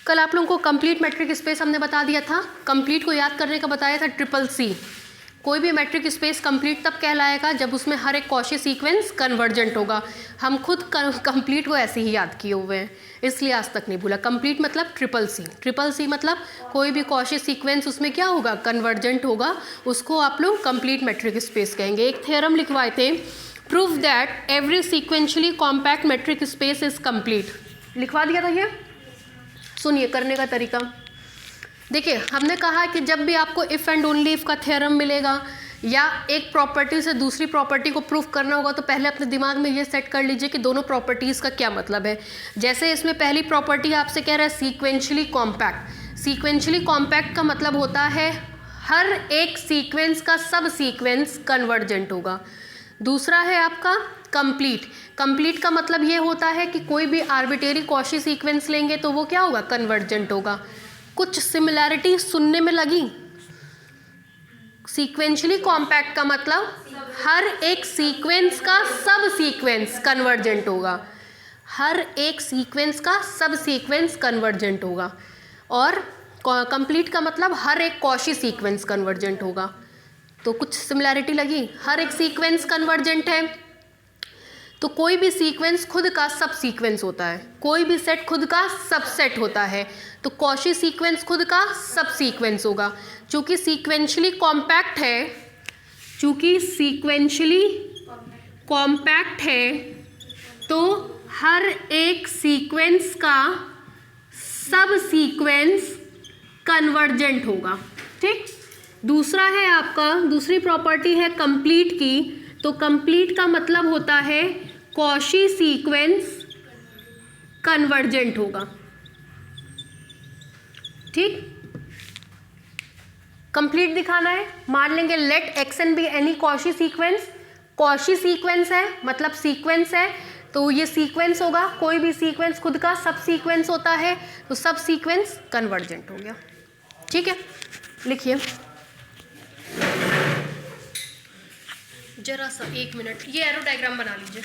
कल आप लोगों को कंप्लीट मैट्रिक स्पेस हमने बता दिया था, कंप्लीट को याद करने का बताया था ट्रिपल सी। कोई भी मैट्रिक स्पेस कंप्लीट तब कहलाएगा जब उसमें हर एक कॉची सीक्वेंस कन्वर्जेंट होगा। हम खुद कंप्लीट को ऐसे ही याद किए हुए हैं, इसलिए आज तक नहीं भूला। कंप्लीट मतलब ट्रिपल सी, ट्रिपल सी मतलब कोई भी कॉची सीक्वेंस उसमें क्या होगा, कन्वर्जेंट होगा, उसको आप लोग कंप्लीट मैट्रिक स्पेस कहेंगे। एक थ्योरम लिखवाए थे, prove that every sequentially compact matric space is complete, लिखवा दिया था ये। सुनिए करने का तरीका। देखिए हमने कहा कि जब भी आपको इफ़ एंड ओनली इफ़ का थ्योरम मिलेगा या एक प्रॉपर्टी से दूसरी प्रॉपर्टी को प्रूफ करना होगा तो पहले अपने दिमाग में ये सेट कर लीजिए कि दोनों प्रॉपर्टीज़ का क्या मतलब है। जैसे इसमें पहली प्रॉपर्टी आपसे कह रहा है सीक्वेंशियली कॉम्पैक्ट। सीक्वेंशियली कॉम्पैक्ट का मतलब होता है हर एक सीक्वेंस का सब सीक्वेंस कन्वर्जेंट होगा। दूसरा है आपका कंप्लीट। कंप्लीट का मतलब ये होता है कि कोई भी आर्बिट्रेरी कॉची सीक्वेंस लेंगे तो वो क्या होगा, कन्वर्जेंट होगा। कुछ सिमिलैरिटी सुनने में लगी। सीक्वेंशियली कॉम्पैक्ट का मतलब हर एक सीक्वेंस का सब सीक्वेंस कन्वर्जेंट होगा, हर एक सीक्वेंस का सब सीक्वेंस कन्वर्जेंट होगा। और कंप्लीट का मतलब हर एक कॉची सीक्वेंस कन्वर्जेंट होगा। तो कुछ सिमिलैरिटी लगी, हर एक सीक्वेंस कन्वर्जेंट है तो कोई भी सीक्वेंस खुद का सब सीक्वेंस होता है, कोई भी सेट खुद का सबसेट होता है, तो कॉची सीक्वेंस खुद का सब सीक्वेंस होगा। चूँकि सीक्वेंशियली कॉम्पैक्ट है, चूँकि सीक्वेंशियली कॉम्पैक्ट है तो हर एक सीक्वेंस का सब सीक्वेंस कन्वर्जेंट होगा। ठीक। दूसरा है आपका, दूसरी प्रॉपर्टी है कंप्लीट की, तो कंप्लीट का मतलब होता है कॉची सीक्वेंस कन्वर्जेंट होगा। ठीक। कंप्लीट दिखाना है, मान लेंगे let x n be any Cauchy sequence. Cauchy sequence है मतलब सीक्वेंस है तो ये सीक्वेंस होगा, कोई भी सीक्वेंस खुद का सब सीक्वेंस होता है तो सब सीक्वेंस कन्वर्जेंट हो गया। ठीक है, लिखिए जरा सा 1 मिनट, ये एरो डायग्राम बना लीजिए।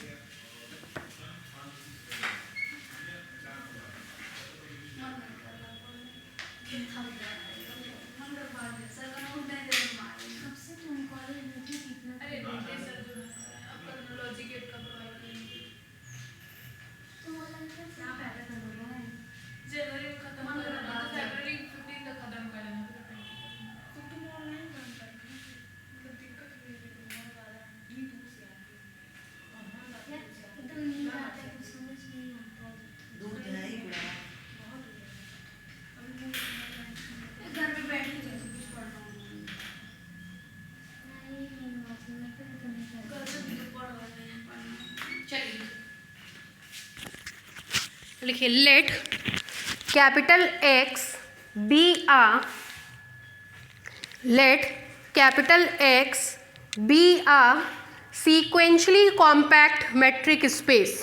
लिखिए let capital x B uh, let capital x B uh sequentially compact metric space.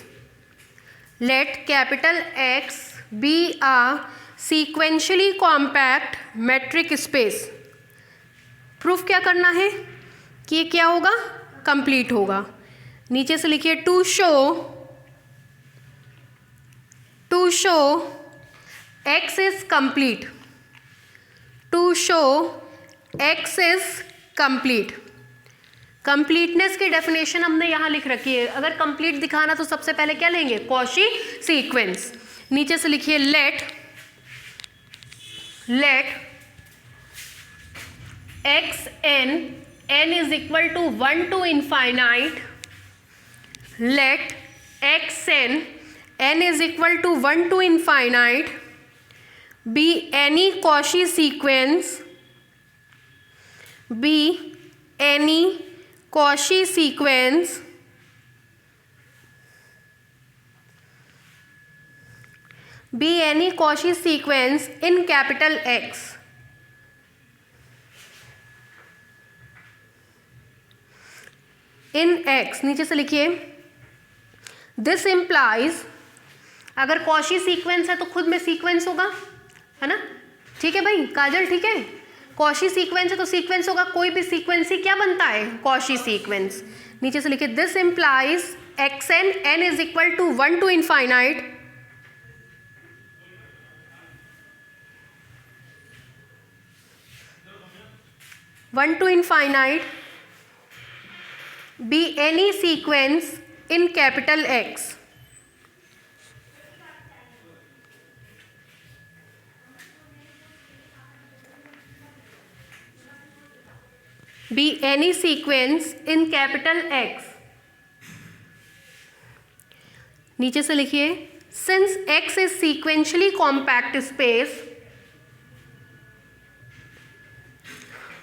Let capital X be a sequentially compact metric space. Proof क्या करना है कि ये क्या होगा, कंप्लीट होगा। नीचे से लिखिए to show X is complete, to show X is complete। Completeness की डेफिनेशन हमने यहाँ लिख रखी है। अगर कंप्लीट दिखाना तो सबसे पहले क्या लेंगे, कॉची सीक्वेंस। नीचे से लिखिए let x n is equal to 1 to infinite, let x n is equal to 1 to infinite be any Cauchy sequence, be any Cauchy sequence be any Cauchy sequence in capital X. in X नीचे से लिखिए this implies, अगर Cauchy sequence है तो खुद में sequence होगा, है ना। ठीक है भाई काजल, ठीक है। कॉची सीक्वेंस है तो सीक्वेंस होगा, कोई भी सीक्वेंस ही क्या बनता है, कॉची सीक्वेंस। नीचे से लिखिए this implies x n is equal to 1 to infinite 1 to infinite be any sequence in capital X be any sequence in capital X। नीचे से लिखिए since X is sequentially compact space,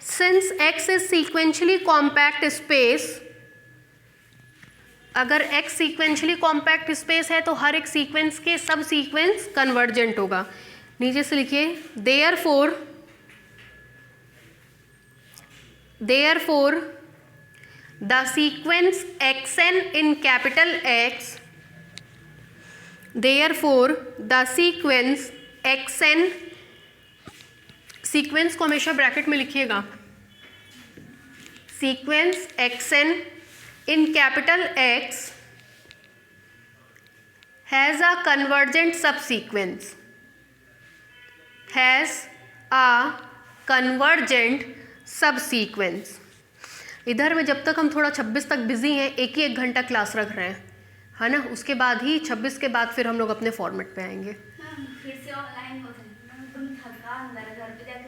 since X is sequentially compact space, अगर X sequentially compact space है तो हर एक sequence के सब sequence convergent होगा। नीचे से लिखिए therefore the sequence xn in capital X, therefore the sequence xn, sequence को हमेशा ब्रैकेट में लिखिएगा, sequence xn in capital X has a convergent subsequence, has a convergent सब सीक्वेंस। इधर में जब तक हम थोड़ा 26 तक बिजी हैं, एक ही 1 घंटा क्लास रख रहे हैं, है ना, उसके बाद ही 26 के बाद फिर हम लोग अपने फॉर्मेट पे आएंगे। फिर से ऑनलाइन हो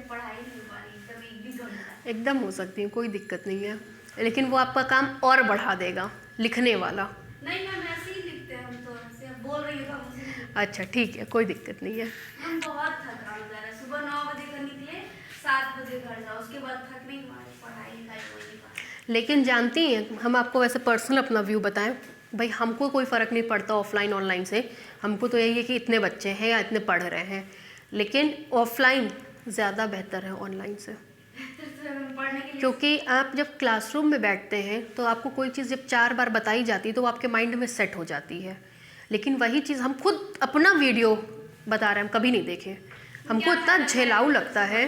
पढ़ाई नहीं हो रही, एकदम हो सकती है, कोई दिक्कत नहीं है, लेकिन वो आपका काम और बढ़ा देगा लिखने वाला। नहीं मैम ऐसे ही लिखते हैं हम, तो ऐसे बोल रही हूँ। अच्छा ठीक है, कोई दिक्कत नहीं है। हम बहुत थकान हो जा रहा है, सुबह 9 बजे का निकले 7 बजे घर जाओ, उसके बाद थक नहीं मारे, पढ़ाई लिखाई कोई नहीं। लेकिन जानती हैं, हम आपको वैसे पर्सनल अपना व्यू बताएं, भाई हमको कोई फ़र्क नहीं पड़ता ऑफलाइन ऑनलाइन से, हमको तो यही है कि इतने बच्चे हैं या इतने पढ़ रहे हैं, लेकिन ऑफलाइन ज़्यादा बेहतर है ऑनलाइन से, क्योंकि आप जब क्लासरूम में बैठते हैं तो आपको कोई चीज़ जब 4 बार बताई जाती है तो वो आपके माइंड में सेट हो जाती है, लेकिन वही चीज़ हम खुद अपना वीडियो बता रहे हैं, हम कभी नहीं देखे, हमको इतना झेलाऊ लगता है,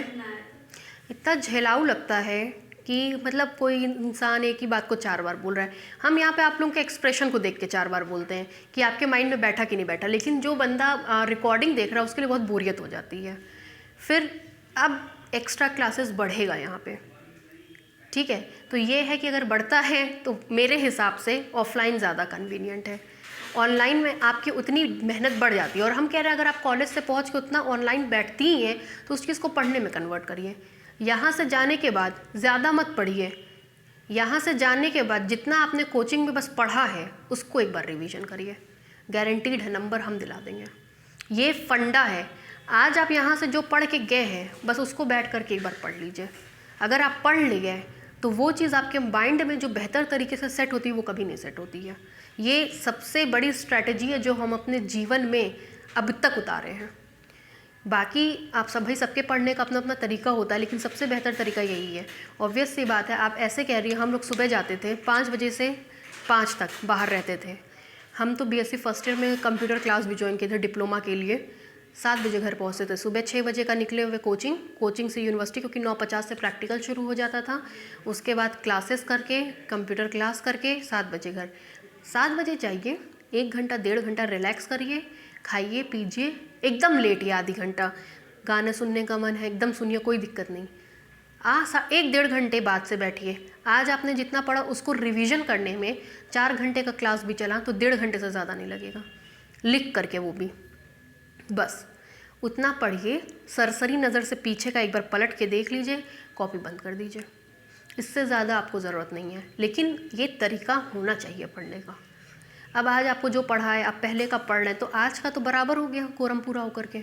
इतना झेलाऊ लगता है कि मतलब कोई इंसान एक ही बात को 4 बार बोल रहा है। हम यहाँ पे आप लोगों के एक्सप्रेशन को देख के 4 बार बोलते हैं कि आपके माइंड में बैठा कि नहीं बैठा, लेकिन जो बंदा रिकॉर्डिंग देख रहा है उसके लिए बहुत बोरियत हो जाती है। फिर अब एक्स्ट्रा क्लासेस बढ़ेगा यहाँ पे, ठीक है, तो ये है कि अगर बढ़ता है तो मेरे हिसाब से ऑफलाइन ज़्यादा कन्वीनियंट है, ऑनलाइन में आपकी उतनी मेहनत बढ़ जाती है। और हम कह रहे हैं अगर आप कॉलेज से पहुँच के उतना ऑनलाइन बैठती ही हैं तो उस चीज़ को पढ़ने में कन्वर्ट करिए। यहाँ से जाने के बाद ज़्यादा मत पढ़िए, यहाँ से जाने के बाद जितना आपने कोचिंग में बस पढ़ा है उसको एक बार रिवीजन करिए, गारंटीड है नंबर हम दिला देंगे, ये फंडा है। आज आप यहाँ से जो पढ़ के गए हैं बस उसको बैठ करके एक बार पढ़ लीजिए, अगर आप पढ़ लिए तो वो चीज़ आपके माइंड में जो बेहतर तरीके से सेट होती है वो कभी नहीं सेट होती है। ये सबसे बड़ी स्ट्रैटेजी है जो हम अपने जीवन में अब तक उतारे हैं। बाकी आप सभी सबके पढ़ने का अपना अपना तरीका होता है, लेकिन सबसे बेहतर तरीका यही है। ऑब्वियस सी बात है, आप ऐसे कह रही हैं हम लोग सुबह जाते थे 5 बजे से 5 तक बाहर रहते थे, हम तो बीएससी फर्स्ट ईयर में कंप्यूटर क्लास भी ज्वाइन किए थे डिप्लोमा के लिए, 7 बजे घर पहुँचते थे, सुबह 6 बजे का निकले हुए कोचिंग से यूनिवर्सिटी, क्योंकि 9:50 से प्रैक्टिकल शुरू हो जाता था, उसके बाद क्लासेस करके कंप्यूटर क्लास करके 7 बजे घर। 7 बजे जाइए, 1 घंटा 1.5 घंटा रिलैक्स करिए, खाइए पीजिए, एकदम लेट या आधी घंटा गाने सुनने का मन है एकदम सुनिए, कोई दिक्कत नहीं। 1-1.5 घंटे बाद से बैठिए, आज आपने जितना पढ़ा उसको रिवीजन करने में 4 घंटे का क्लास भी चला तो 1.5 घंटे से ज़्यादा नहीं लगेगा, लिख करके वो भी, बस उतना पढ़िए। सरसरी नज़र से पीछे का एक बार पलट के देख लीजिए, कॉपी बंद कर दीजिए, इससे ज़्यादा आपको ज़रूरत नहीं है, लेकिन ये तरीका होना चाहिए पढ़ने का। अब आज आपको जो पढ़ा है आप पहले का पढ़ रहे हैं तो आज का तो बराबर हो गया कोरम पूरा होकर के,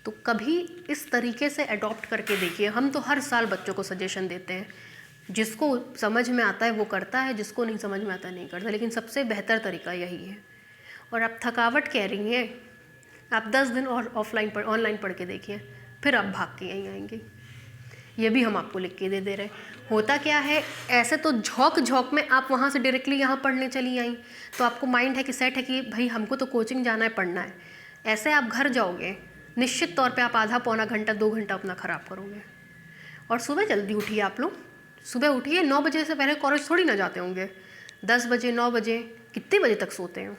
तो कभी इस तरीके से अडॉप्ट करके देखिए। हम तो हर साल बच्चों को सजेशन देते हैं, जिसको समझ में आता है वो करता है, जिसको नहीं समझ में आता है नहीं करता, लेकिन सबसे बेहतर तरीका यही है। और आप थकावट कह रही हैं, आप 10 दिन और ऑनलाइन पढ़ के देखिए, फिर आप भाग के यहीं आएंगे, ये भी हम आपको लिख के दे रहे हैं। होता क्या है, ऐसे तो झोंक में आप वहाँ से डायरेक्टली यहाँ पढ़ने चली आई तो आपको माइंड है कि सेट है कि भाई हमको तो कोचिंग जाना है, पढ़ना है। ऐसे आप घर जाओगे निश्चित तौर पे आप आधा पौना घंटा 2 घंटा अपना ख़राब करोगे। और सुबह जल्दी उठिए, आप लोग सुबह उठिए, 9 बजे से पहले कॉलेज थोड़ी ना जाते होंगे, 10 बजे 9 बजे कितने बजे तक सोते हैं,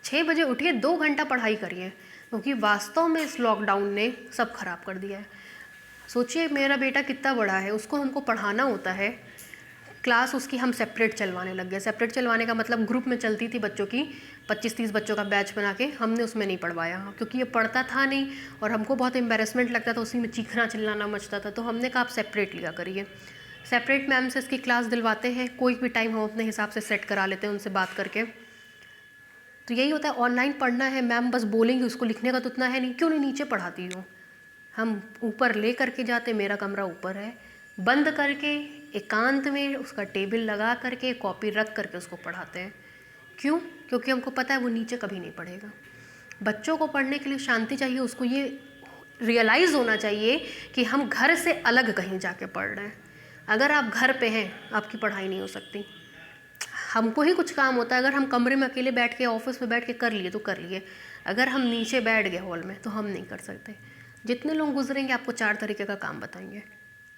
6 बजे उठिए, 2 घंटा पढ़ाई करिए, क्योंकि वास्तव में इस लॉकडाउन ने सब खराब कर दिया है। सोचिए मेरा बेटा कितना बड़ा है, उसको हमको पढ़ाना होता है, क्लास उसकी हम सेपरेट चलवाने लग गए। सेपरेट चलवाने का मतलब ग्रुप में चलती थी बच्चों की, 25-30 बच्चों का बैच बना के, हमने उसमें नहीं पढ़वाया क्योंकि ये पढ़ता था नहीं और हमको बहुत एम्बेरसमेंट लगता था, उसी में चीखना चिल्लाना मचता था। तो हमने कहा आप सेपरेट लिया करिए। सेपरेट मैम से इसकी क्लास दिलवाते हैं, कोई भी टाइम हम अपने हिसाब से सेट करा लेते हैं उनसे बात करके। तो यही होता है, ऑनलाइन पढ़ना है, मैम बस बोलेंगे, उसको लिखने का तो उतना है नहीं, क्यों नहीं नीचे पढ़ाती हूँ। हम ऊपर ले करके जाते, मेरा कमरा ऊपर है, बंद करके एकांत में उसका टेबल लगा करके कॉपी रख करके उसको पढ़ाते हैं। क्यों? क्योंकि हमको पता है वो नीचे कभी नहीं पढ़ेगा। बच्चों को पढ़ने के लिए शांति चाहिए, उसको ये रियलाइज़ होना चाहिए कि हम घर से अलग कहीं जाके पढ़ रहे हैं। अगर आप घर पे हैं, आपकी पढ़ाई नहीं हो सकती। हमको ही कुछ काम होता है, अगर हम कमरे में अकेले बैठ के ऑफिस में बैठ के कर लिए तो कर लिए, अगर हम नीचे बैठ गए हॉल में तो हम नहीं कर सकते। जितने लोग गुजरेंगे आपको 4 तरीके का काम बताएंगे,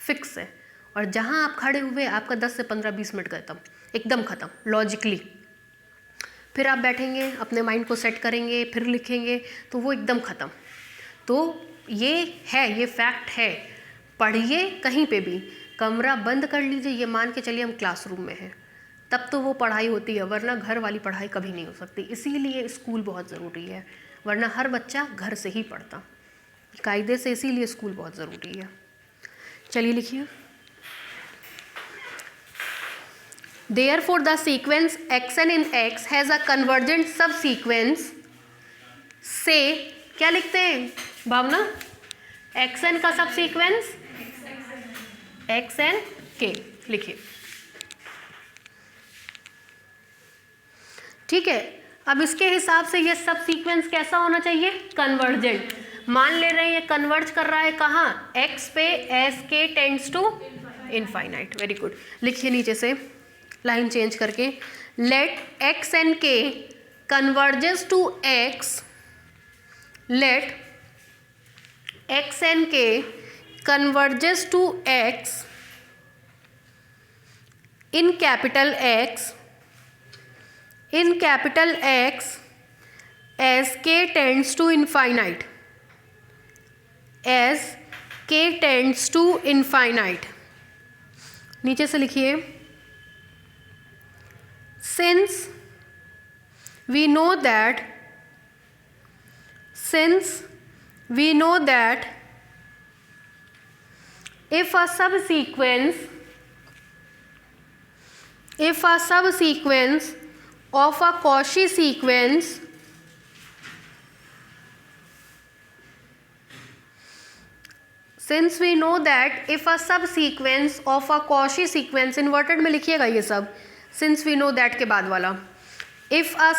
फिक्स है। और जहाँ आप खड़े हुए आपका 10 से 15-20 मिनट गए तब एकदम ख़त्म लॉजिकली। फिर आप बैठेंगे, अपने माइंड को सेट करेंगे, फिर लिखेंगे, तो वो एकदम ख़त्म। तो ये है, ये फैक्ट है। पढ़िए कहीं पे भी, कमरा बंद कर लीजिए, ये मान के चलिए हम क्लासरूम में हैं, तब तो वो पढ़ाई होती है, वरना घर वाली पढ़ाई कभी नहीं हो सकती। इसीलिए स्कूल बहुत ज़रूरी है, वरना हर बच्चा घर से ही पढ़ता कायदे से, इसीलिए स्कूल बहुत ज़रूरी है। चलिए लिखिए। Therefore the sequence xn in x has a convergent subsequence से, क्या लिखते हैं भावना? xn का सब सीक्वेंस xn के लिखिए। ठीक है, अब इसके हिसाब से ये सब सीक्वेंस कैसा होना चाहिए? कन्वर्जेंट। मान ले रहे हैं ये कन्वर्ज कर रहा है कहाँ? x पे, as k tends to infinite. Very good. लिखिए नीचे से लाइन चेंज करके, let x and k converges to x, let x and k converges to x in capital X as k tends to infinite, as k tends to infinite। नीचे से लिखिए, since we know that if a subsequence of a Cauchy sequence inverted में लिखिएगा ये सब, since we know that के बाद वाला, if a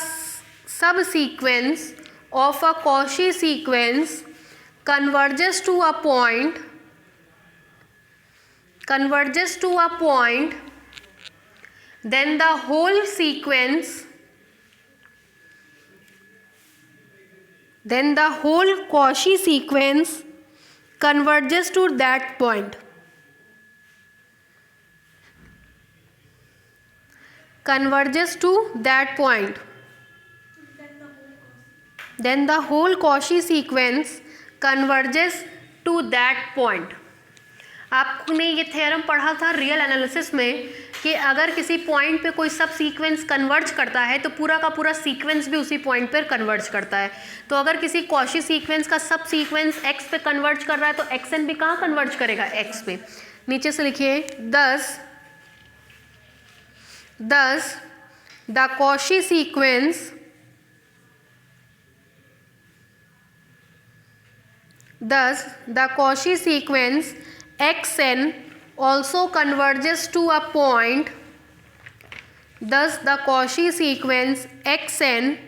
subsequence of a Cauchy sequence converges to a point, then the whole Cauchy sequence converges to that point. Then the whole Cauchy sequence converges to that point. आपने ये theorem पढ़ा था real analysis में कि अगर किसी point पे कोई सब सीक्वेंस कन्वर्ज करता है तो पूरा का पूरा सीक्वेंस भी उसी पॉइंट पर कन्वर्ज करता है। तो अगर किसी कॉशी सीक्वेंस का सब सीक्वेंस एक्स पे कन्वर्ज कर रहा है तो एक्स एन भी कहाँ कन्वर्ज करेगा? एक्स पे। नीचे से लिखिए, thus the Cauchy sequence xn also converges to a point. Thus the Cauchy sequence xn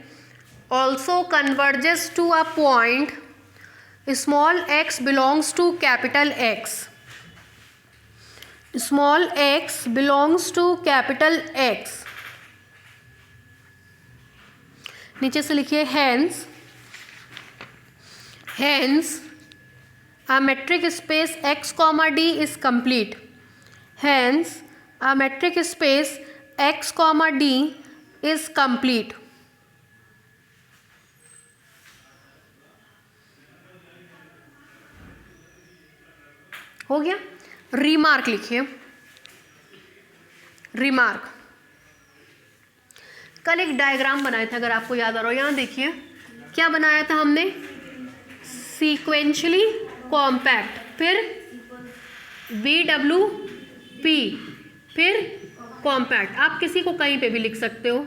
also converges to a point small x belongs to capital X. Small x belongs to capital X. नीचे से लिखिए, hence a metric space x comma d is complete. Hence a metric space x comma d is complete. हो गया। Remark लिखिए, remark. कल एक diagram बनाया था, अगर आपको याद आ रहा हो, यहाँ देखिए क्या बनाया था हमने, सीक्वेंशली कॉम्पैक्ट, फिर BWP, फिर कॉम्पैक्ट। आप किसी को कहीं पे भी लिख सकते हो।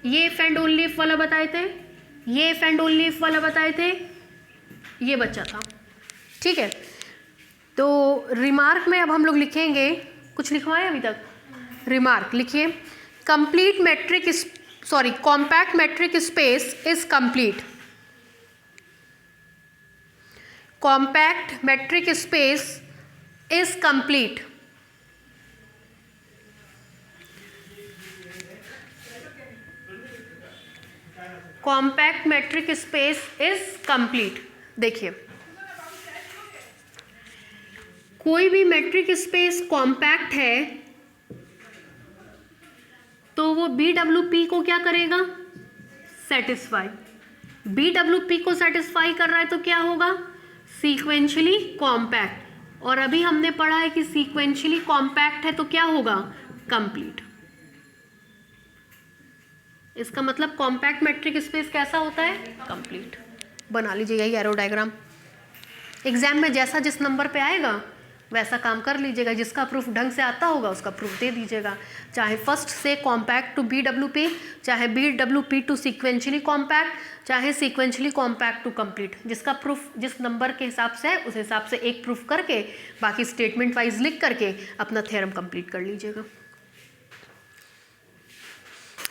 ये इफ एंड ओनली इफ वाला बताए थे, ये इफ एंड ओनली इफ वाला बताए थे, ये बच्चा था। ठीक है, तो रिमार्क में अब हम लोग लिखेंगे, कुछ लिखवाए अभी तक? रिमार्क लिखिए, complete metric, sorry compact metric space is complete. Compact metric space is complete. Compact metric space is complete. देखिए, कोई भी मेट्रिक स्पेस कॉम्पैक्ट है तो वो BWP को क्या करेगा? सेटिस्फाई। BWP को सेटिस्फाई कर रहा है तो क्या होगा? Sequentially compact. और अभी हमने पढ़ा है कि सीक्वेंशियली कॉम्पैक्ट है तो क्या होगा? कंप्लीट। इसका मतलब कॉम्पैक्ट मैट्रिक स्पेस कैसा होता है? कंप्लीट। बना लीजिएगा ये एरो डायग्राम। एग्जाम में जैसा जिस नंबर पे आएगा वैसा काम कर लीजिएगा। जिसका प्रूफ ढंग से आता होगा उसका प्रूफ दे दीजिएगा। चाहे फर्स्ट से कॉम्पैक्ट टू BWP, चाहे BWP टू सीक्वेंशियली कॉम्पैक्ट, चाहे सीक्वेंशियली कॉम्पैक्ट टू कंप्लीट। जिसका प्रूफ जिस नंबर के हिसाब से है उस हिसाब से एक प्रूफ करके बाकी स्टेटमेंट वाइज लिख करके अपना थ्योरम कंप्लीट कर लीजिएगा।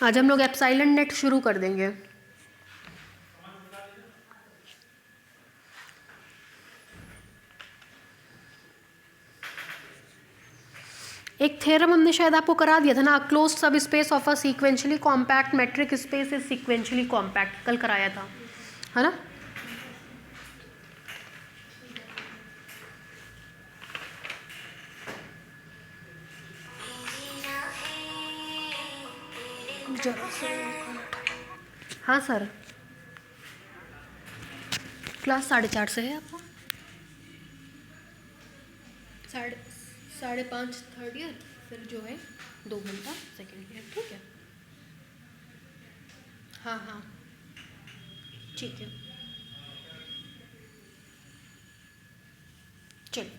आज हम लोग एप्सिलॉन नेट शुरू कर देंगे। एक थ्योरम हमने शायद आपको करा दिया था ना, क्लोज्ड सब space of a sequentially compact matric space is sequentially compact, कल कराया था, है ना? हाँ सर, क्लास 4:30 से है आपको, 5:30 थर्ड ईयर, फिर जो है 2 घंटा सेकेंड ईयर। ठीक है, हाँ हाँ ठीक है, चलो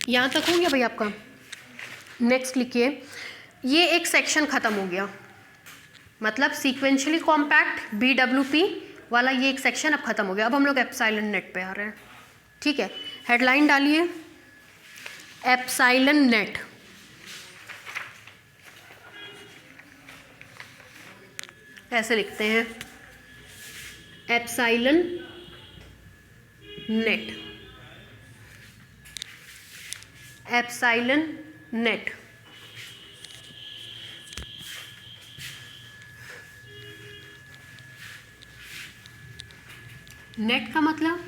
यहाँ तक हो गया भाई आपका। नेक्स्ट लिखिए, ये एक सेक्शन ख़त्म हो गया, मतलब सीक्वेंशियली कॉम्पैक्ट BWP वाला ये एक सेक्शन अब ख़त्म हो गया। अब हम लोग एप्सिलॉन नेट पे आ रहे हैं। ठीक है, हेडलाइन डालिए, एप्सिलॉन नेट। ऐसे लिखते हैं, epsilon net, epsilon net. Net का मतलब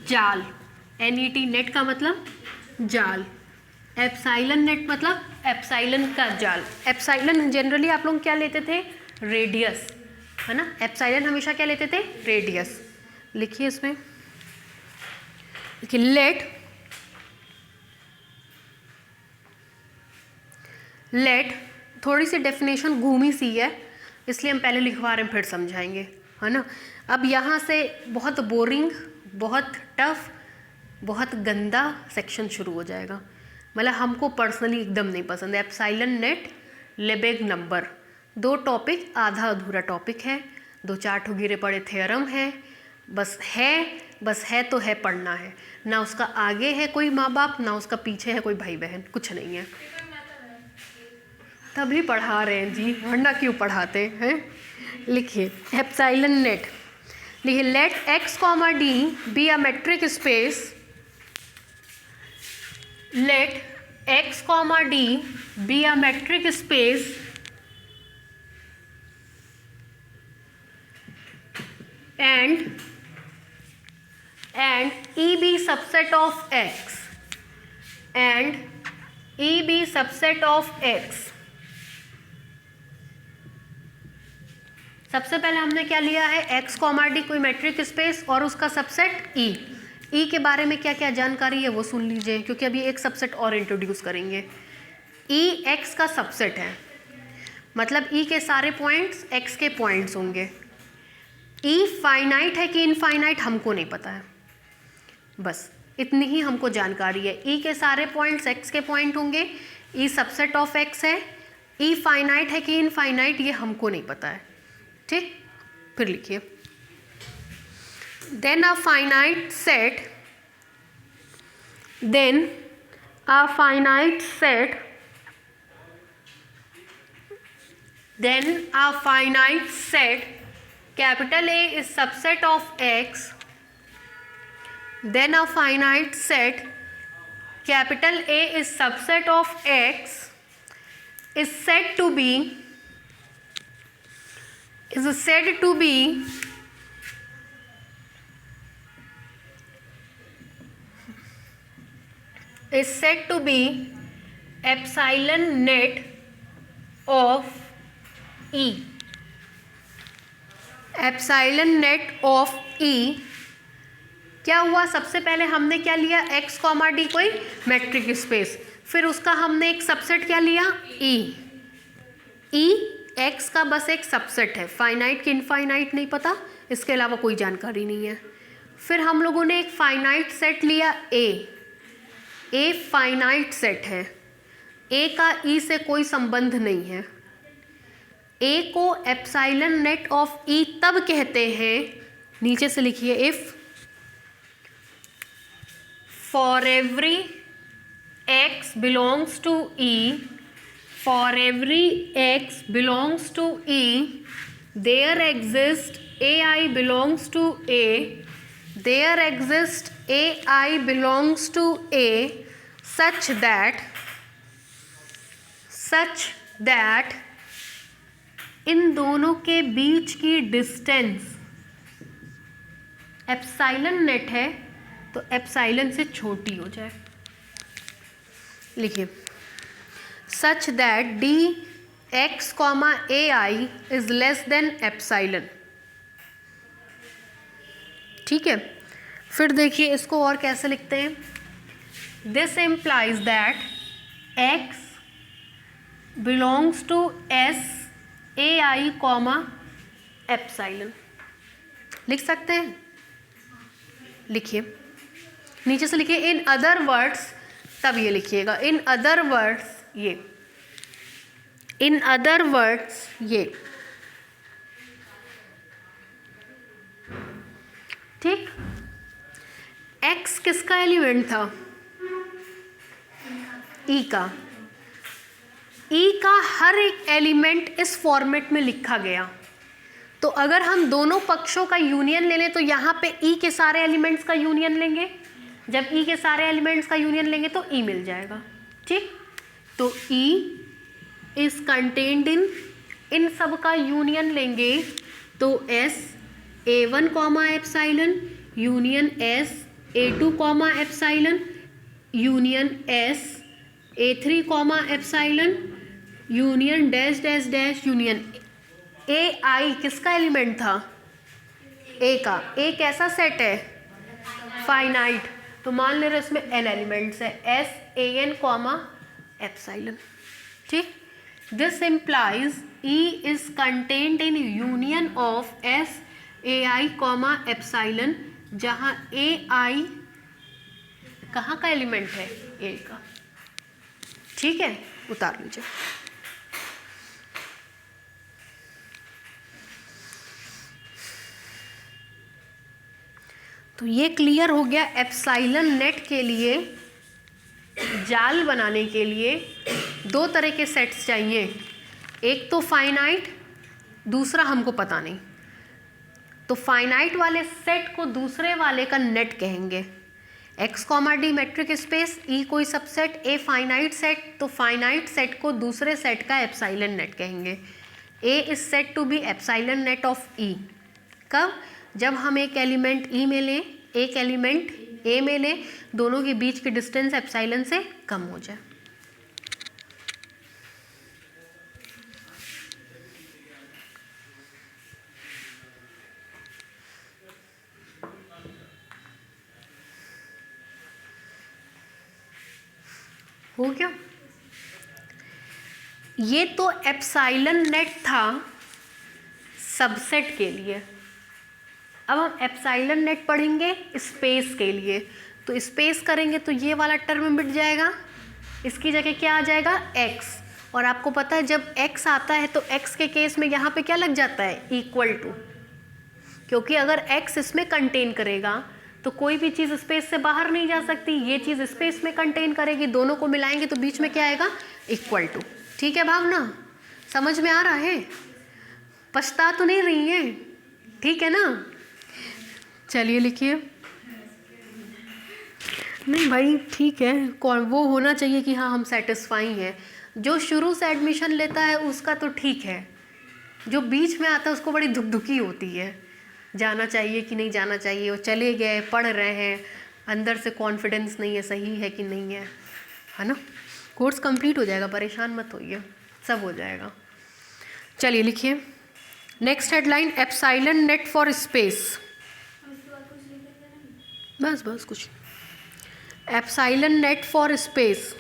जाल, NET नेट का मतलब जाल। एप्सिलॉन नेट मतलब एप्सिलॉन का जाल। एप्सिलॉन जनरली आप लोग क्या लेते थे? रेडियस, है ना? एप्सिलॉन हमेशा क्या लेते थे? रेडियस। लिखिए इसमें, देखिए लेट थोड़ी सी डेफिनेशन घूमी सी है, इसलिए हम पहले लिखवा रहे हैं, फिर समझाएंगे, है ना? अब यहाँ से बहुत बोरिंग, बहुत टफ, बहुत गंदा सेक्शन शुरू हो जाएगा। मतलब हमको पर्सनली एकदम नहीं पसंद है। Epsilon net, Lebesgue number, 2 topic आधा अधूरा टॉपिक है, 2-4 ठो गिरे पड़े थ्योरम है, बस है तो है, पढ़ना है। ना उसका आगे है कोई माँ बाप, ना उसका पीछे है कोई भाई बहन, कुछ नहीं है। तभी पढ़ा रहे हैं जी, वरना क्यों पढ़ाते हैं? लिखिए एप्सिलॉन नेट, लिखिए let x, D be a metric space, let x, D be a metric space and E be subset of x, and E be subset of x, सबसे पहले हमने क्या लिया है, एक्स कॉमा डी कोई metric space और उसका subset ई। ई के बारे में क्या क्या जानकारी है वो सुन लीजिए, क्योंकि अभी एक सबसेट और इंट्रोड्यूस करेंगे। ई एक्स का सबसेट है, मतलब ई के सारे पॉइंट्स एक्स के पॉइंट्स होंगे। ई फाइनाइट है कि इनफाइनाइट हमको नहीं पता है, बस इतनी ही हमको जानकारी है। ई के सारे पॉइंट्स एक्स के पॉइंट होंगे, ई सबसेट ऑफ एक्स है। ई फाइनाइट है कि इनफाइनाइट ये हमको नहीं पता है, ठीक। फिर लिखिए, then a finite set, then a finite set, then a finite set capital A is subset of X, then a finite set capital A is subset of X is said to be epsilon net of E, epsilon net of E. क्या हुआ, सबसे पहले हमने क्या लिया, x comma d कोई metric space, फिर उसका हमने एक सबसेट क्या लिया, ई। ई एक्स का बस एक सबसेट है, फाइनाइट कि इनफाइनाइट नहीं पता, इसके अलावा कोई जानकारी नहीं है। फिर हम लोगों ने एक फाइनाइट सेट लिया ए फाइनाइट सेट है, ए का ई से कोई संबंध नहीं है। ए को एप्साइलन नेट ऑफ ई तब कहते हैं, नीचे से लिखिए, if for every x belongs to E, for every x belongs to E, there exist a i belongs to A, there exist a i belongs to A such that इन दोनों के बीच की डिस्टेंस एप्साइलन नेट है तो epsilon से छोटी हो जाए। लिखिए, such that d x comma a i is less than epsilon, ठीक है। फिर देखिए इसको और कैसे लिखते हैं, this implies that x belongs to S a i comma epsilon, लिख सकते हैं। लिखिए, नीचे से लिखिए, इन अदर वर्ड्स, तब ये लिखिएगा, इन अदर वर्ड्स ये, इन अदर वर्ड्स ये, ठीक। एक्स किसका एलिमेंट था, ई का। ई का हर एक एलिमेंट इस फॉर्मेट में लिखा गया, तो अगर हम दोनों पक्षों का यूनियन ले लें तो यहाँ पे ई के सारे एलिमेंट्स का यूनियन लेंगे, जब ई के सारे एलिमेंट्स का यूनियन लेंगे तो ई मिल जाएगा, ठीक। तो ई इज कंटेन्ड इन सब का यूनियन लेंगे तो S A1 comma epsilon union S A2 comma epsilon union S A3 comma epsilon union dash dash dash union a i किसका एलिमेंट था, ए का। ए कैसा सेट है, फाइनाइट, तो मान ले रहे इसमें एन एलिमेंट्स है, S a n comma epsilon, ठीक। This implies E is contained in union of S a i comma epsilon, जहाँ ए आई कहाँ का एलिमेंट है, ए का, ठीक है। उतार लीजिए। तो ये क्लियर हो गया, एप्साइलन नेट के लिए, जाल बनाने के लिए दो तरह के सेट्स चाहिए, एक तो फाइनाइट, दूसरा हमको पता नहीं। तो फाइनाइट वाले सेट को दूसरे वाले का नेट कहेंगे। X comma d metric space, E कोई सबसेट, ए फाइनाइट सेट, तो फाइनाइट सेट को दूसरे सेट का एप्साइलन नेट कहेंगे। A is set to be epsilon net of E. कब, जब हम एक एलिमेंट ई में लें, एक एलिमेंट ए में लें, दोनों के बीच की डिस्टेंस एप्साइलन से कम हो जाए। हो गया। ये तो एप्साइलन नेट था सबसेट के लिए। अब हम एप्साइलन नेट पढ़ेंगे स्पेस के लिए। तो स्पेस करेंगे तो ये वाला टर्म मिट जाएगा, इसकी जगह क्या आ जाएगा x। और आपको पता है जब x आता है तो x के केस में यहाँ पे क्या लग जाता है, इक्वल टू, क्योंकि अगर x इसमें कंटेन करेगा तो कोई भी चीज़ स्पेस से बाहर नहीं जा सकती, ये चीज़ स्पेस में कंटेन करेगी, दोनों को मिलाएंगे तो बीच में क्या आएगा, इक्वल टू। ठीक है भावना, समझ में आ रहा है, पछता तो नहीं रही है, ठीक है ना। चलिए लिखिए। नहीं भाई ठीक है, कौन वो होना चाहिए कि हाँ हम सेटिस्फाई हैं। जो शुरू से एडमिशन लेता है उसका तो ठीक है, जो बीच में आता है उसको बड़ी धुकधुकी होती है, जाना चाहिए कि नहीं जाना चाहिए। वो चले गए, पढ़ रहे हैं, अंदर से कॉन्फिडेंस नहीं है सही है कि नहीं है ना। कोर्स कंप्लीट हो जाएगा, परेशान मत होइए, सब हो जाएगा। चलिए लिखिए next headline, epsilon net for space. बस बस कुछ, एप्साइलन नेट फॉर स्पेस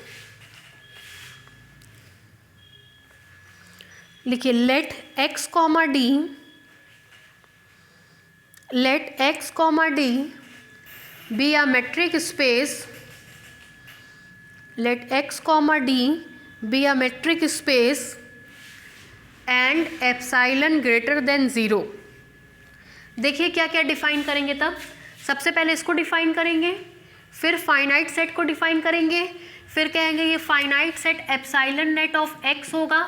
लिखिए। Let x comma d, let x comma d be a metric space, let x comma d be a metric space and epsilon greater than 0। देखिए क्या क्या define करेंगे। तब सबसे पहले इसको डिफाइन करेंगे, फिर फाइनाइट सेट को डिफाइन करेंगे, फिर कहेंगे ये finite set epsilon net of x होगा।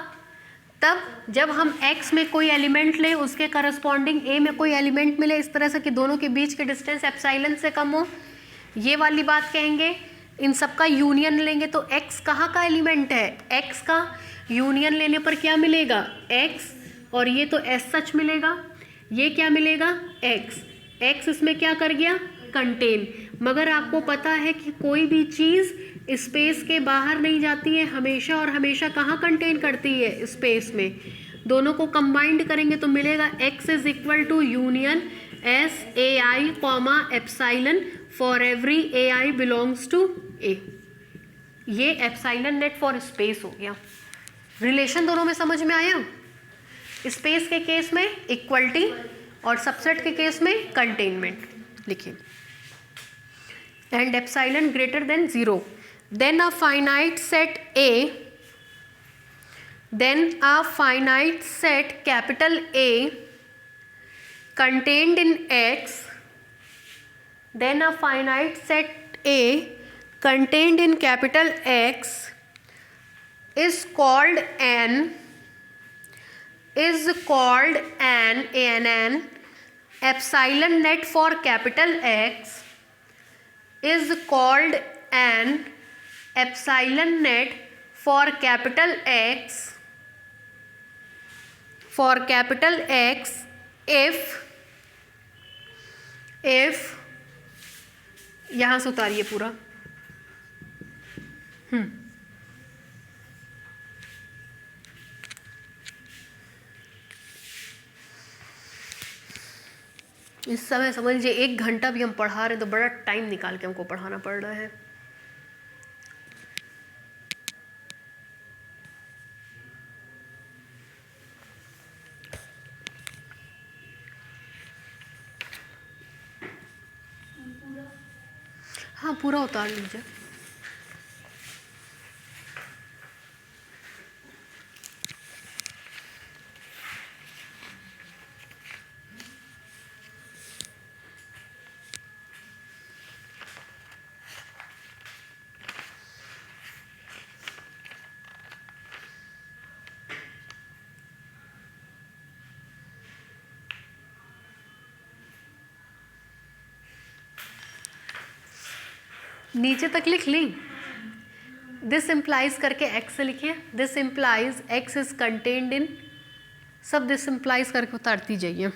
तब जब हम x में कोई एलिमेंट लें उसके करस्पॉन्डिंग a में कोई एलिमेंट मिले इस तरह से कि दोनों के बीच के डिस्टेंस एप्साइलन से कम हो, ये वाली बात कहेंगे। इन सब का यूनियन लेंगे तो x कहाँ का एलिमेंट है, x का यूनियन लेने पर क्या मिलेगा, x, और ये तो एस सच मिलेगा, ये क्या मिलेगा, x इसमें क्या कर गया, कंटेन। मगर आपको पता है कि कोई भी चीज़ स्पेस के बाहर नहीं जाती है हमेशा, और हमेशा कहाँ कंटेन करती है, स्पेस में। दोनों को कंबाइंड करेंगे तो मिलेगा x is equal to union S a i comma epsilon for every a i belongs to A. ये एप्साइलन नेट फॉर स्पेस हो गया। रिलेशन दोनों में समझ में आया, स्पेस के केस में इक्वलिटी और सबसेट के केस में कंटेनमेंट। लिखिए and epsilon greater than 0, then a finite set A, then a finite set capital A contained in X, then a finite set A contained in capital X is called an epsilon net for capital X is called an epsilon net for capital X if यहाँ से उतारिए पूरा, इस समय समझ लीजिए 1 घंटा भी हम पढ़ा रहे हैं तो बड़ा टाइम निकाल के हमको पढ़ाना पड़ रहा है। हाँ पूरा उतार लीजिए। नीचे तक लिख ली। दिस इम्प्लाइज करके x लिखिए, this implies x is contained इन, सब दिस इम्प्लाइज करके उतारती जाइए।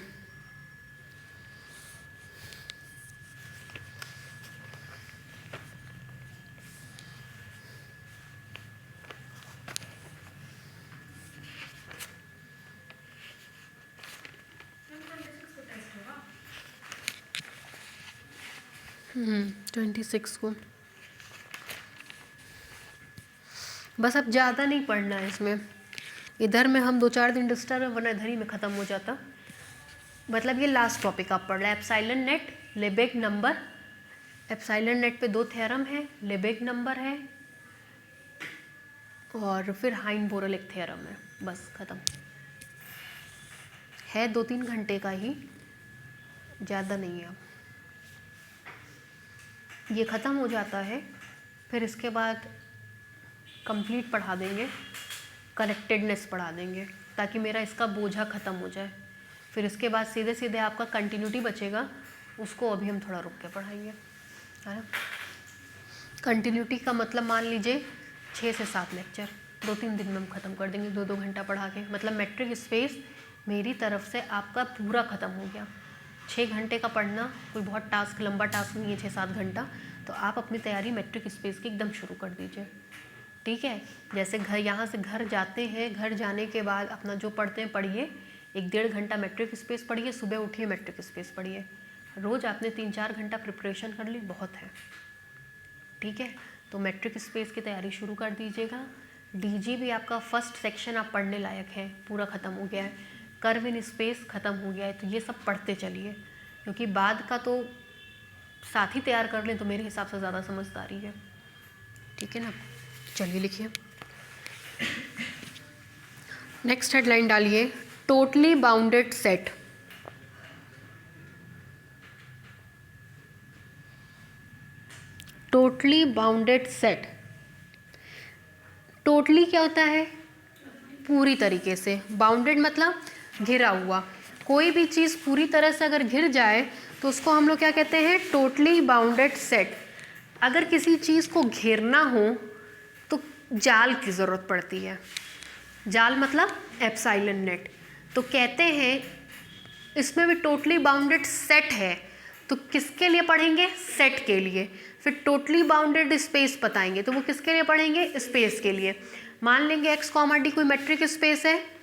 हम्म 26 को बस अब ज़्यादा नहीं पढ़ना है इसमें, इधर में हम 2-4 दिन डिस्टर्ब है, वरना इधर ही में ख़त्म हो जाता। मतलब ये लास्ट टॉपिक आप पढ़ रहे हैं, epsilon net, Lebesgue number. Epsilon net पे 2 थ्योरम है, लेबेग नंबर है और फिर हाइन-बोरेल एक थ्योरम है, बस ख़त्म है। 2-3 घंटे का ही, ज़्यादा नहीं है। ये ख़त्म हो जाता है, फिर इसके बाद कंप्लीट पढ़ा देंगे, कनेक्टेडनेस पढ़ा देंगे, ताकि मेरा इसका बोझा ख़त्म हो जाए। फिर इसके बाद सीधे सीधे आपका कंटिन्यूटी बचेगा, उसको अभी हम थोड़ा रुक के पढ़ाएंगे, है ना। कंटिन्यूटी का मतलब मान लीजिए 6 से 7 लेक्चर 2-3 दिन में हम ख़त्म कर देंगे, 2-2 घंटा पढ़ा के। मतलब मैट्रिक स्पेस मेरी तरफ से आपका पूरा ख़त्म हो गया। 6 घंटे का पढ़ना कोई बहुत टास्क, लंबा टास्क नहीं है 6-7 घंटा। तो आप अपनी तैयारी मैट्रिक स्पेस की एकदम शुरू कर दीजिए, ठीक है। जैसे घर, यहाँ से घर जाते हैं, घर जाने के बाद अपना जो पढ़ते हैं पढ़िए, 1-1.5 घंटा मैट्रिक स्पेस पढ़िए, सुबह उठिए मैट्रिक स्पेस पढ़िए। रोज़ आपने 3-4 घंटा प्रिपरेशन कर ली, बहुत है, ठीक है। तो मैट्रिक स्पेस की तैयारी शुरू कर दीजिएगा। डीजी भी आपका फर्स्ट सेक्शन आप पढ़ने लायक है, पूरा ख़त्म हो गया है। कर्व इन स्पेस ख़त्म हो गया है, तो ये सब पढ़ते चलिए, क्योंकि बाद का तो साथ ही तैयार कर लें तो मेरे हिसाब से ज़्यादा समझदारी है, ठीक है ना। चलिए लिखिए, नेक्स्ट हेडलाइन डालिए, totally bounded set. Totally bounded set, totally क्या होता है? पूरी तरीके से। बाउंडेड मतलब घिरा हुआ। कोई भी चीज़ पूरी तरह से अगर घिर जाए तो उसको हम लोग क्या कहते हैं? Totally bounded set. अगर किसी चीज़ को घेरना हो तो जाल की ज़रूरत पड़ती है। जाल मतलब एप्सिलॉन नेट। तो कहते हैं इसमें भी टोटली बाउंडेड सेट है, तो किसके लिए पढ़ेंगे? सेट के लिए। फिर टोटली बाउंडेड स्पेस बताएंगे, तो वो किसके लिए पढ़ेंगे? स्पेस के लिए। मान लेंगे एक्स कॉमा डी कोई मैट्रिक स्पेस है,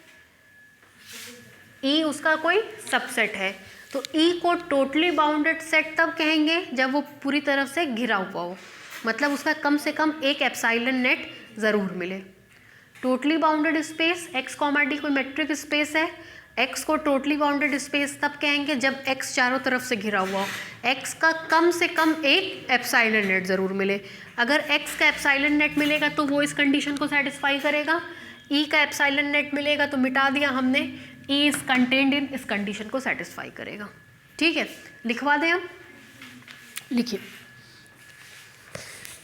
ई उसका कोई सबसेट है, तो ई को टोटली बाउंडेड सेट तब कहेंगे जब वो पूरी तरफ से घिरा हुआ हो, मतलब उसका कम से कम एक एप्सिलॉन नेट ज़रूर मिले। Totally bounded space, x comma d कोई मैट्रिक स्पेस है, एक्स को टोटली बाउंडेड स्पेस तब कहेंगे जब एक्स चारों तरफ से घिरा हुआ हो, एक्स का कम से कम एक एप्सिलॉन नेट ज़रूर मिले। अगर एक्स का एप्सिलॉन नेट मिलेगा तो वो इस कंडीशन को सेटिस्फाई करेगा, ई का एप्सिलॉन नेट मिलेगा तो मिटा दिया हमने, ई इज कंटेन्ड इन, इस कंडीशन को सेटिस्फाई करेगा, ठीक है। लिखवा दें हम, लिखिए,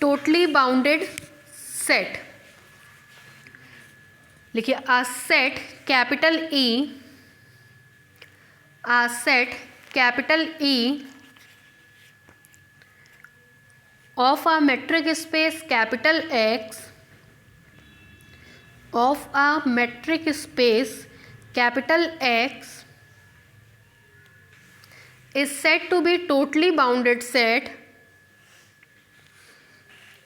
टोटली बाउंडेड सेट, लिखिए, a set capital E, a set capital E of a metric space capital X, of a metric space capital X is said to be totally bounded set,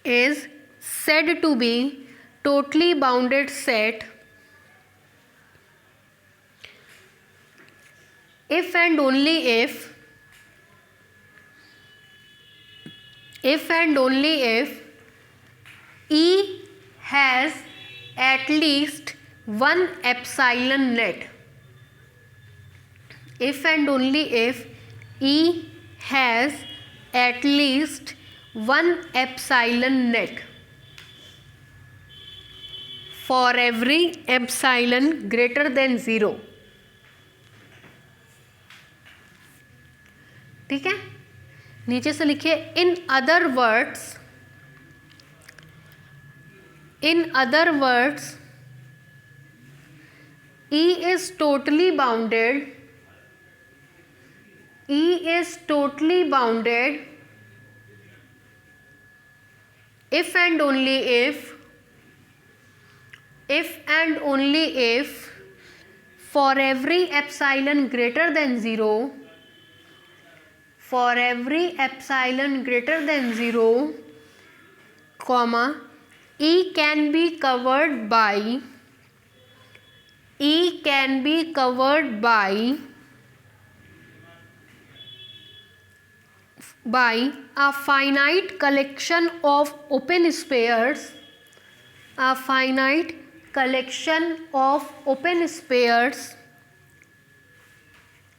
is said to be totally bounded set if and only if E has at least one epsilon net, if and only if E has at least one epsilon net for every epsilon greater than 0, ठीक है। नीचे से लिखिए, in other words E is totally bounded, if and only if for every epsilon greater than 0, comma, E can be covered by a finite collection of open spheres A finite collection of open spheres,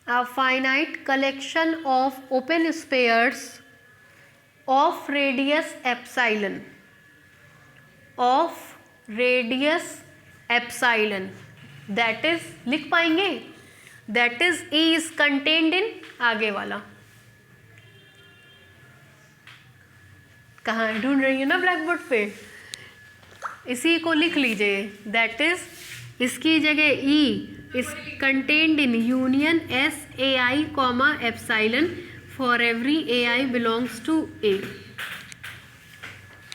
a finite collection of open spheres of radius epsilon, of radius epsilon, that is, लिख पाएंगे, that is E is contained in, आगे वाला कहाँ ढूंढ रही है ना black board पे, इसी को लिख लीजिए, दैट इज, इसकी जगह E is contained in union S a i comma epsilon for every a i belongs to A.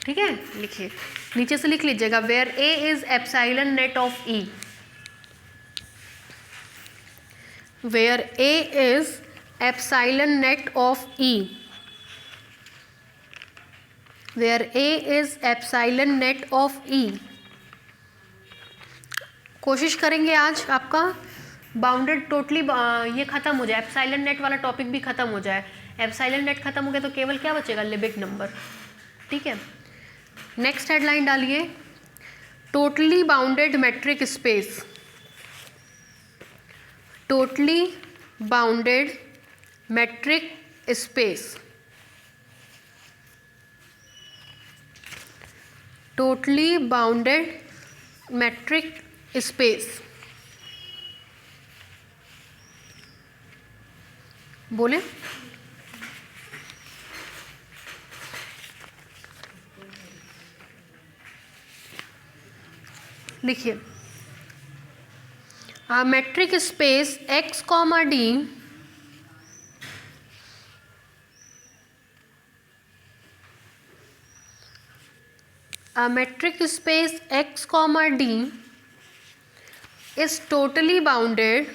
ठीक है, लिखिए, नीचे से लिख लीजिएगा, where A is epsilon net of E, where A is epsilon net of E, where A is epsilon net of E। कोशिश करेंगे आज आपका बाउंडेड टोटली ये ख़त्म हो जाए, एप्साइलन नेट वाला टॉपिक भी ख़त्म हो जाए। एप्साइलन नेट ख़त्म हो गया तो केवल क्या बचेगा, लिबिक नंबर। ठीक है, नेक्स्ट हेडलाइन डालिए, totally bounded metric space, totally bounded metric space, totally bounded metric space. बोले, लिखिए, metric space x comma d a metric space x comma d is totally bounded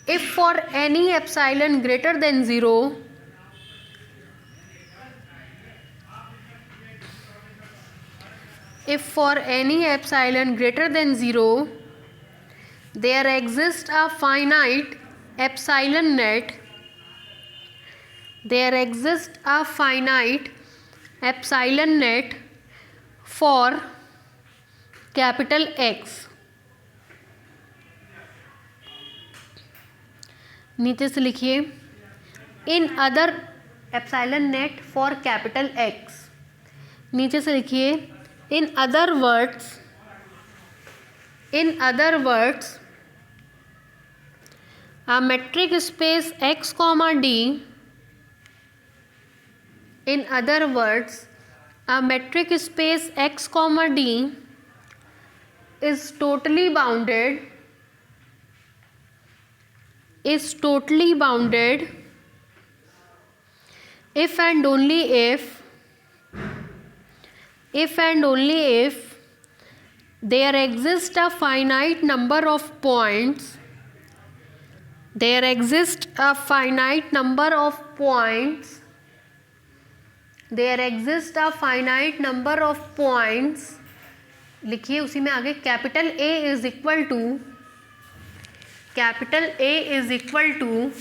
if for any epsilon greater than 0 there exists a finite epsilon net, there exists a finite epsilon net for capital X। नीचे से लिखिए, in other epsilon net for capital X। नीचे से लिखिए, in other words a metric space x comma d, in other words a metric space x comma d is totally bounded if and only if there exists a finite number of points, लिखिए उसी में आगे, capital A is equal to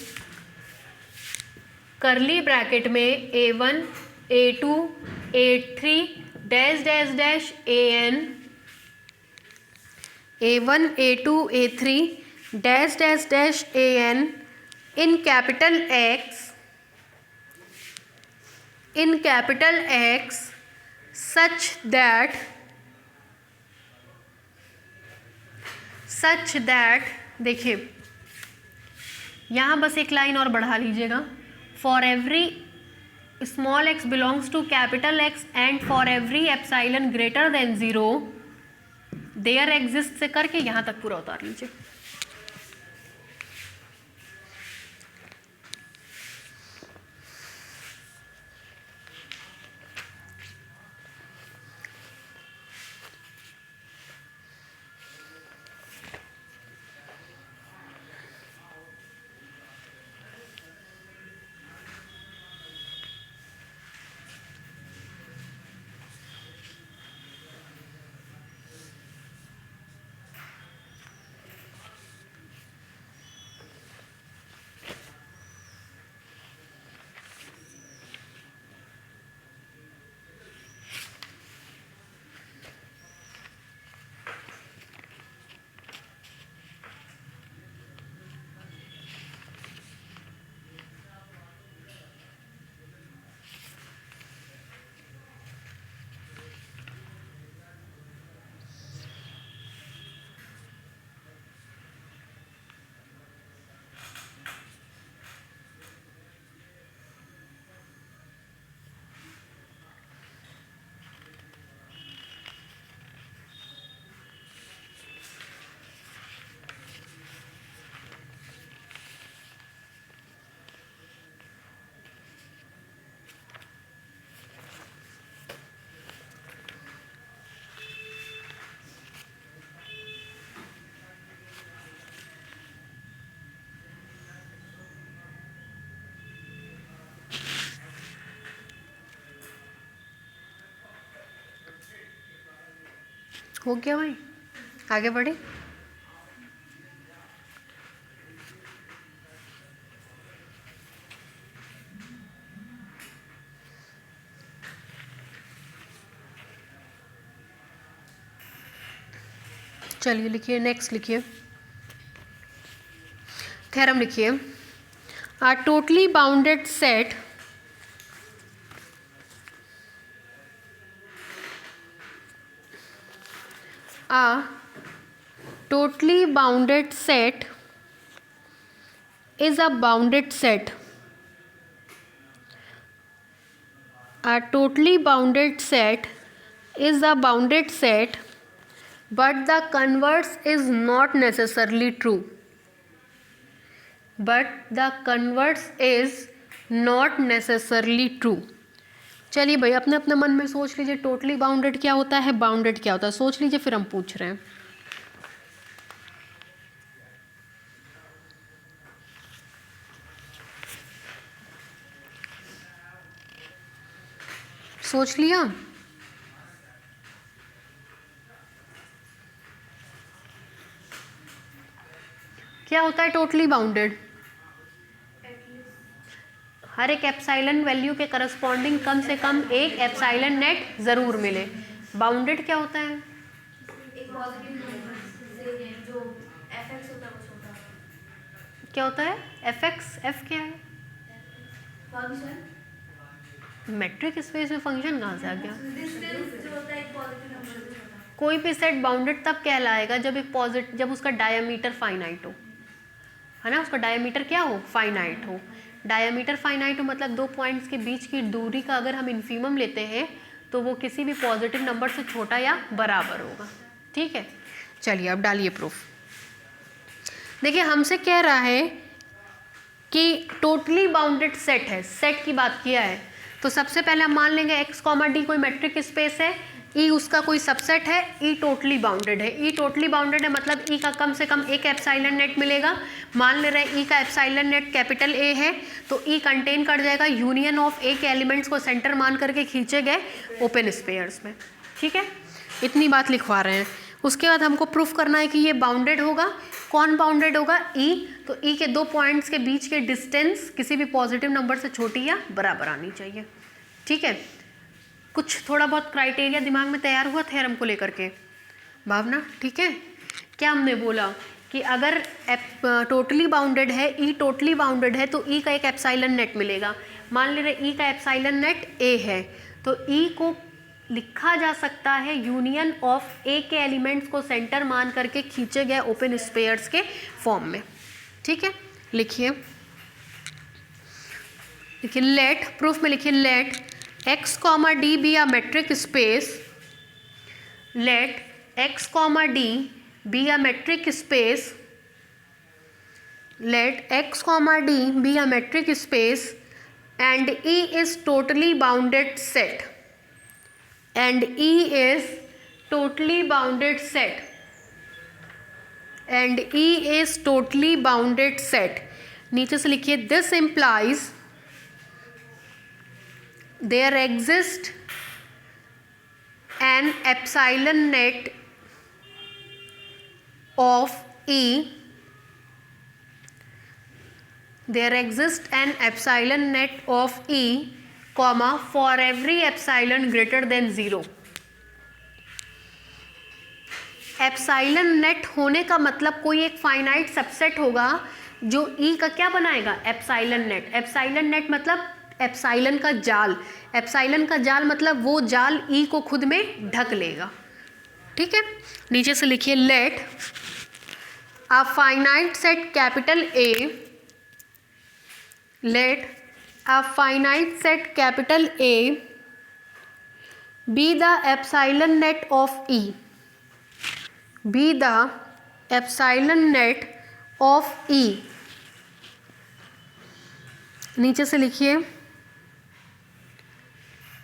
curly bracket में A1 A2 A3 dash dash dash AN, A1 A2 A3 dash dash dash AN in capital X such that देखिए यहाँ बस एक line और बढ़ा लीजिएगा, for every small x belongs to capital X and for every epsilon greater than 0 there exist से करके यहाँ तक पूरा उतार लीजिए। हो गया भाई, आगे बढ़े। चलिए लिखिए, नेक्स्ट लिखिए, थ्योरम लिखिए। A totally bounded set is a bounded set. A totally bounded set is a bounded set, but the converse is not necessarily true. But the converse is not necessarily true. चलिए भाई, अपने अपने मन में सोच लीजिए, totally bounded क्या होता है, बाउंडेड क्या होता है, सोच लीजिए, फिर हम पूछ रहे हैं। सोच लिया? क्या होता है टोटली बाउंडेड? हर एक एप्साइलन वैल्यू के करस्पॉन्डिंग कम से कम एक एप्साइलन नेट जरूर मिले। बाउंडेड क्या होता है? एक पॉजिटिव नंबर से जो fx होता है वो छोटा होता क्या होता है? fx, f क्या है? फंक्शन। मैट्रिक स्पेस में फंक्शन कहाँ से आ गया? डिस्टेंस जो होता है एक पॉजिटिव नंबर से छोटा। कोई भी सेट बाउंडेड तब कहलाएगा जब उसका डायमीटर फाइनाइट हो, है ना, उसका डायमीटर क्या हो, फाइनाइट हो। डायमीटर फाइनाइट हो मतलब दो पॉइंट्स के बीच की दूरी का अगर हम इन्फीमम लेते हैं तो वो किसी भी पॉजिटिव नंबर से छोटा या बराबर होगा। ठीक है, चलिए अब डालिए प्रूफ। देखिए हमसे कह रहा है कि टोटली बाउंडेड सेट है, सेट की बात किया है, तो सबसे पहले हम मान लेंगे x, d कोई मैट्रिक स्पेस है, E उसका कोई सबसेट है, E टोटली बाउंडेड है। E टोटली बाउंडेड है मतलब E का कम से कम एक एप्साइलन नेट मिलेगा। मान ले रहे हैं E का एप्साइलन नेट कैपिटल A है, तो E कंटेन कर जाएगा यूनियन ऑफ A के एलिमेंट्स को सेंटर मान करके खींचे गए ओपन स्पेयर्स में। ठीक है, इतनी बात लिखवा रहे हैं। उसके बाद हमको प्रूफ करना है कि ये बाउंडेड होगा। कौन बाउंडेड होगा? E। तो E के दो पॉइंट्स के बीच के डिस्टेंस किसी भी पॉजिटिव नंबर से छोटी या बराबर आनी चाहिए। ठीक है, कुछ थोड़ा बहुत क्राइटेरिया दिमाग में तैयार हुआ थ्योरम को लेकर के, भावना? ठीक है, क्या हमने बोला कि अगर टोटली बाउंडेड है, E टोटली बाउंडेड है, तो E का एक एप्साइलन नेट मिलेगा। मान ले रहे E का एप्साइलन नेट A है, तो E को लिखा जा सकता है यूनियन ऑफ A के एलिमेंट्स को सेंटर मान करके खींचे गए ओपन स्पेयर्स के फॉर्म में। ठीक है, लिखिए, लेट, प्रूफ में लिखिए, let x, d be a metric space, let x, d be a metric space, let x, d be a metric space and E is totally bounded set, and E is totally bounded set, and E is totally bounded set। नीचे से लिखिए, this implies there exists an epsilon net of E, there exists an epsilon net of E, comma, for every epsilon greater than 0। Epsilon net होने का मतलब कोई एक finite subset होगा जो E का क्या बनाएगा? Epsilon net. एप्साइलन नेट मतलब एप्साइलन का जाल। एप्साइलन का जाल मतलब वो जाल E को खुद में ढक लेगा। ठीक है, नीचे से लिखिए, let a finite set capital A, let a finite set capital A be the epsilon net of E, be the epsilon net of E। नीचे से लिखिए,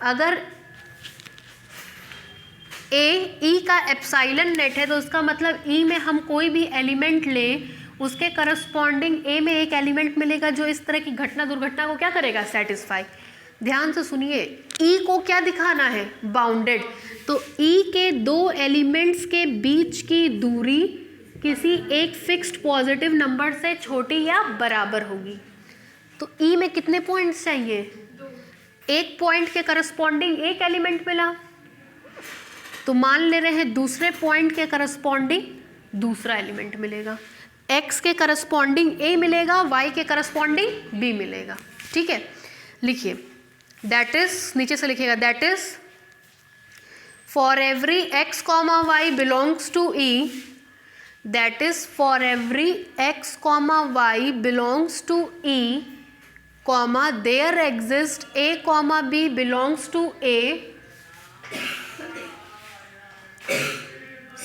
अगर E का एप्साइलन नेट है तो उसका मतलब E में हम कोई भी एलिमेंट लें, उसके करस्पॉन्डिंग A में एक एलिमेंट मिलेगा जो इस तरह की घटना दुर्घटना को क्या करेगा? सेटिस्फाई। ध्यान से सुनिए, ई को क्या दिखाना है, बाउंडेड। तो ई के दो एलिमेंट्स के बीच की दूरी किसी एक फिक्स्ड पॉजिटिव नंबर से छोटी या बराबर होगी। तो ई में कितने पॉइंट्स चाहिए, एक पॉइंट के करस्पॉन्डिंग एक एलिमेंट मिला, तो मान ले रहे हैं दूसरे पॉइंट के करस्पॉन्डिंग दूसरा एलिमेंट मिलेगा, x के करस्पॉन्डिंग a मिलेगा, y के करस्पॉन्डिंग b मिलेगा। ठीक है, लिखिए दैट इज, नीचे से लिखिएगा that is for every x comma y belongs to e, that is for every x comma y belongs to e comma there exist a comma b belongs to a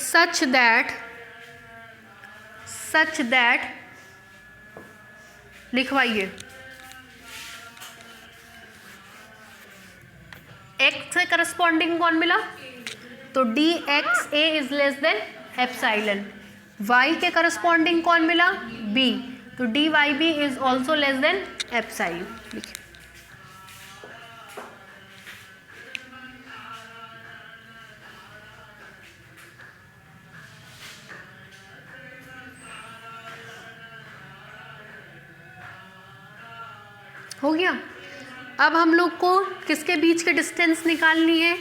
such that लिखवाइए x से corresponding कौन मिला, तो dx a is less than epsilon, y के corresponding कौन मिला, b, तो dy b is also less than epsilon. लिखिए हो गया। अब हम लोग को किसके बीच के डिस्टेंस निकालनी है,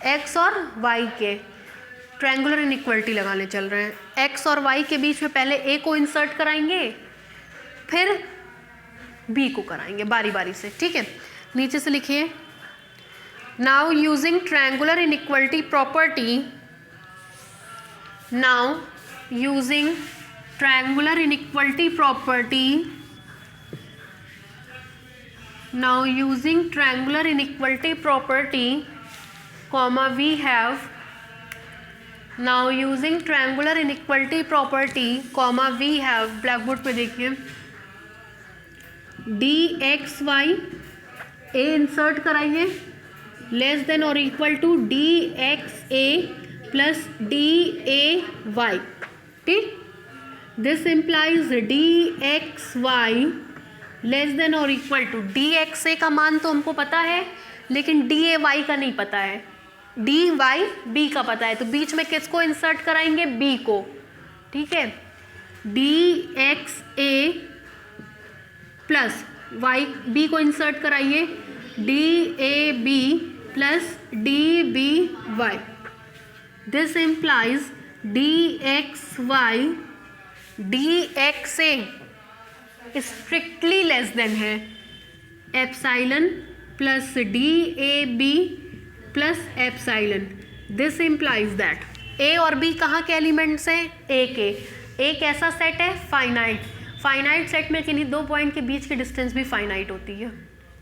x और y के, ट्रायंगुलर इनइक्वालिटी लगाने चल रहे हैं। x और y के बीच में पहले a को इंसर्ट कराएंगे, फिर b को कराएंगे बारी बारी से। ठीक है, नीचे से लिखिए now using triangular inequality property, now using triangular inequality property, now using triangular inequality property comma we have, now using triangular inequality property comma we have, blackboard पे देखिए dxy a इंसर्ट कराइए लेस देन और equal to dxa plus day, ठीक, this implies dxy less than और equal to dxa का मान तो हमको पता है, लेकिन day का नहीं पता है, dy b का पता है, तो बीच में किसको इंसर्ट कराएंगे, b को। ठीक है, dxa प्लस y, b को इंसर्ट कराइए dab plus dby, this implies dxy dxa strictly less than है epsilon plus DAB plus epsilon, this implies that A और B कहाँ के एलिमेंट्स हैं, A के। A कैसा सेट है, फाइनाइट, फाइनाइट सेट में किन्हीं दो पॉइंट के बीच की डिस्टेंस भी फाइनाइट होती है।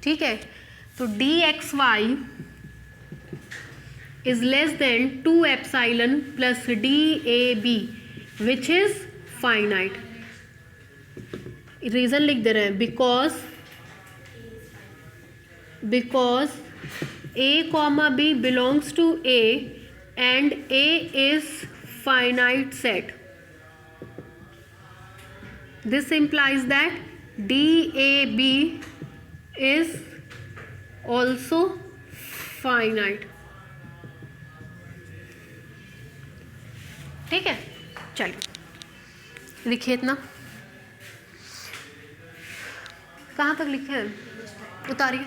ठीक है, तो dxy is less than 2 epsilon plus DAB which is finite. Reason लिख दे रहे हैं because a comma b belongs to a and a is finite set, this implies that DAB is also finite. ठीक है, चलिए लिखिए इतना, कहाँ तक लिखे हैं, उतारिए।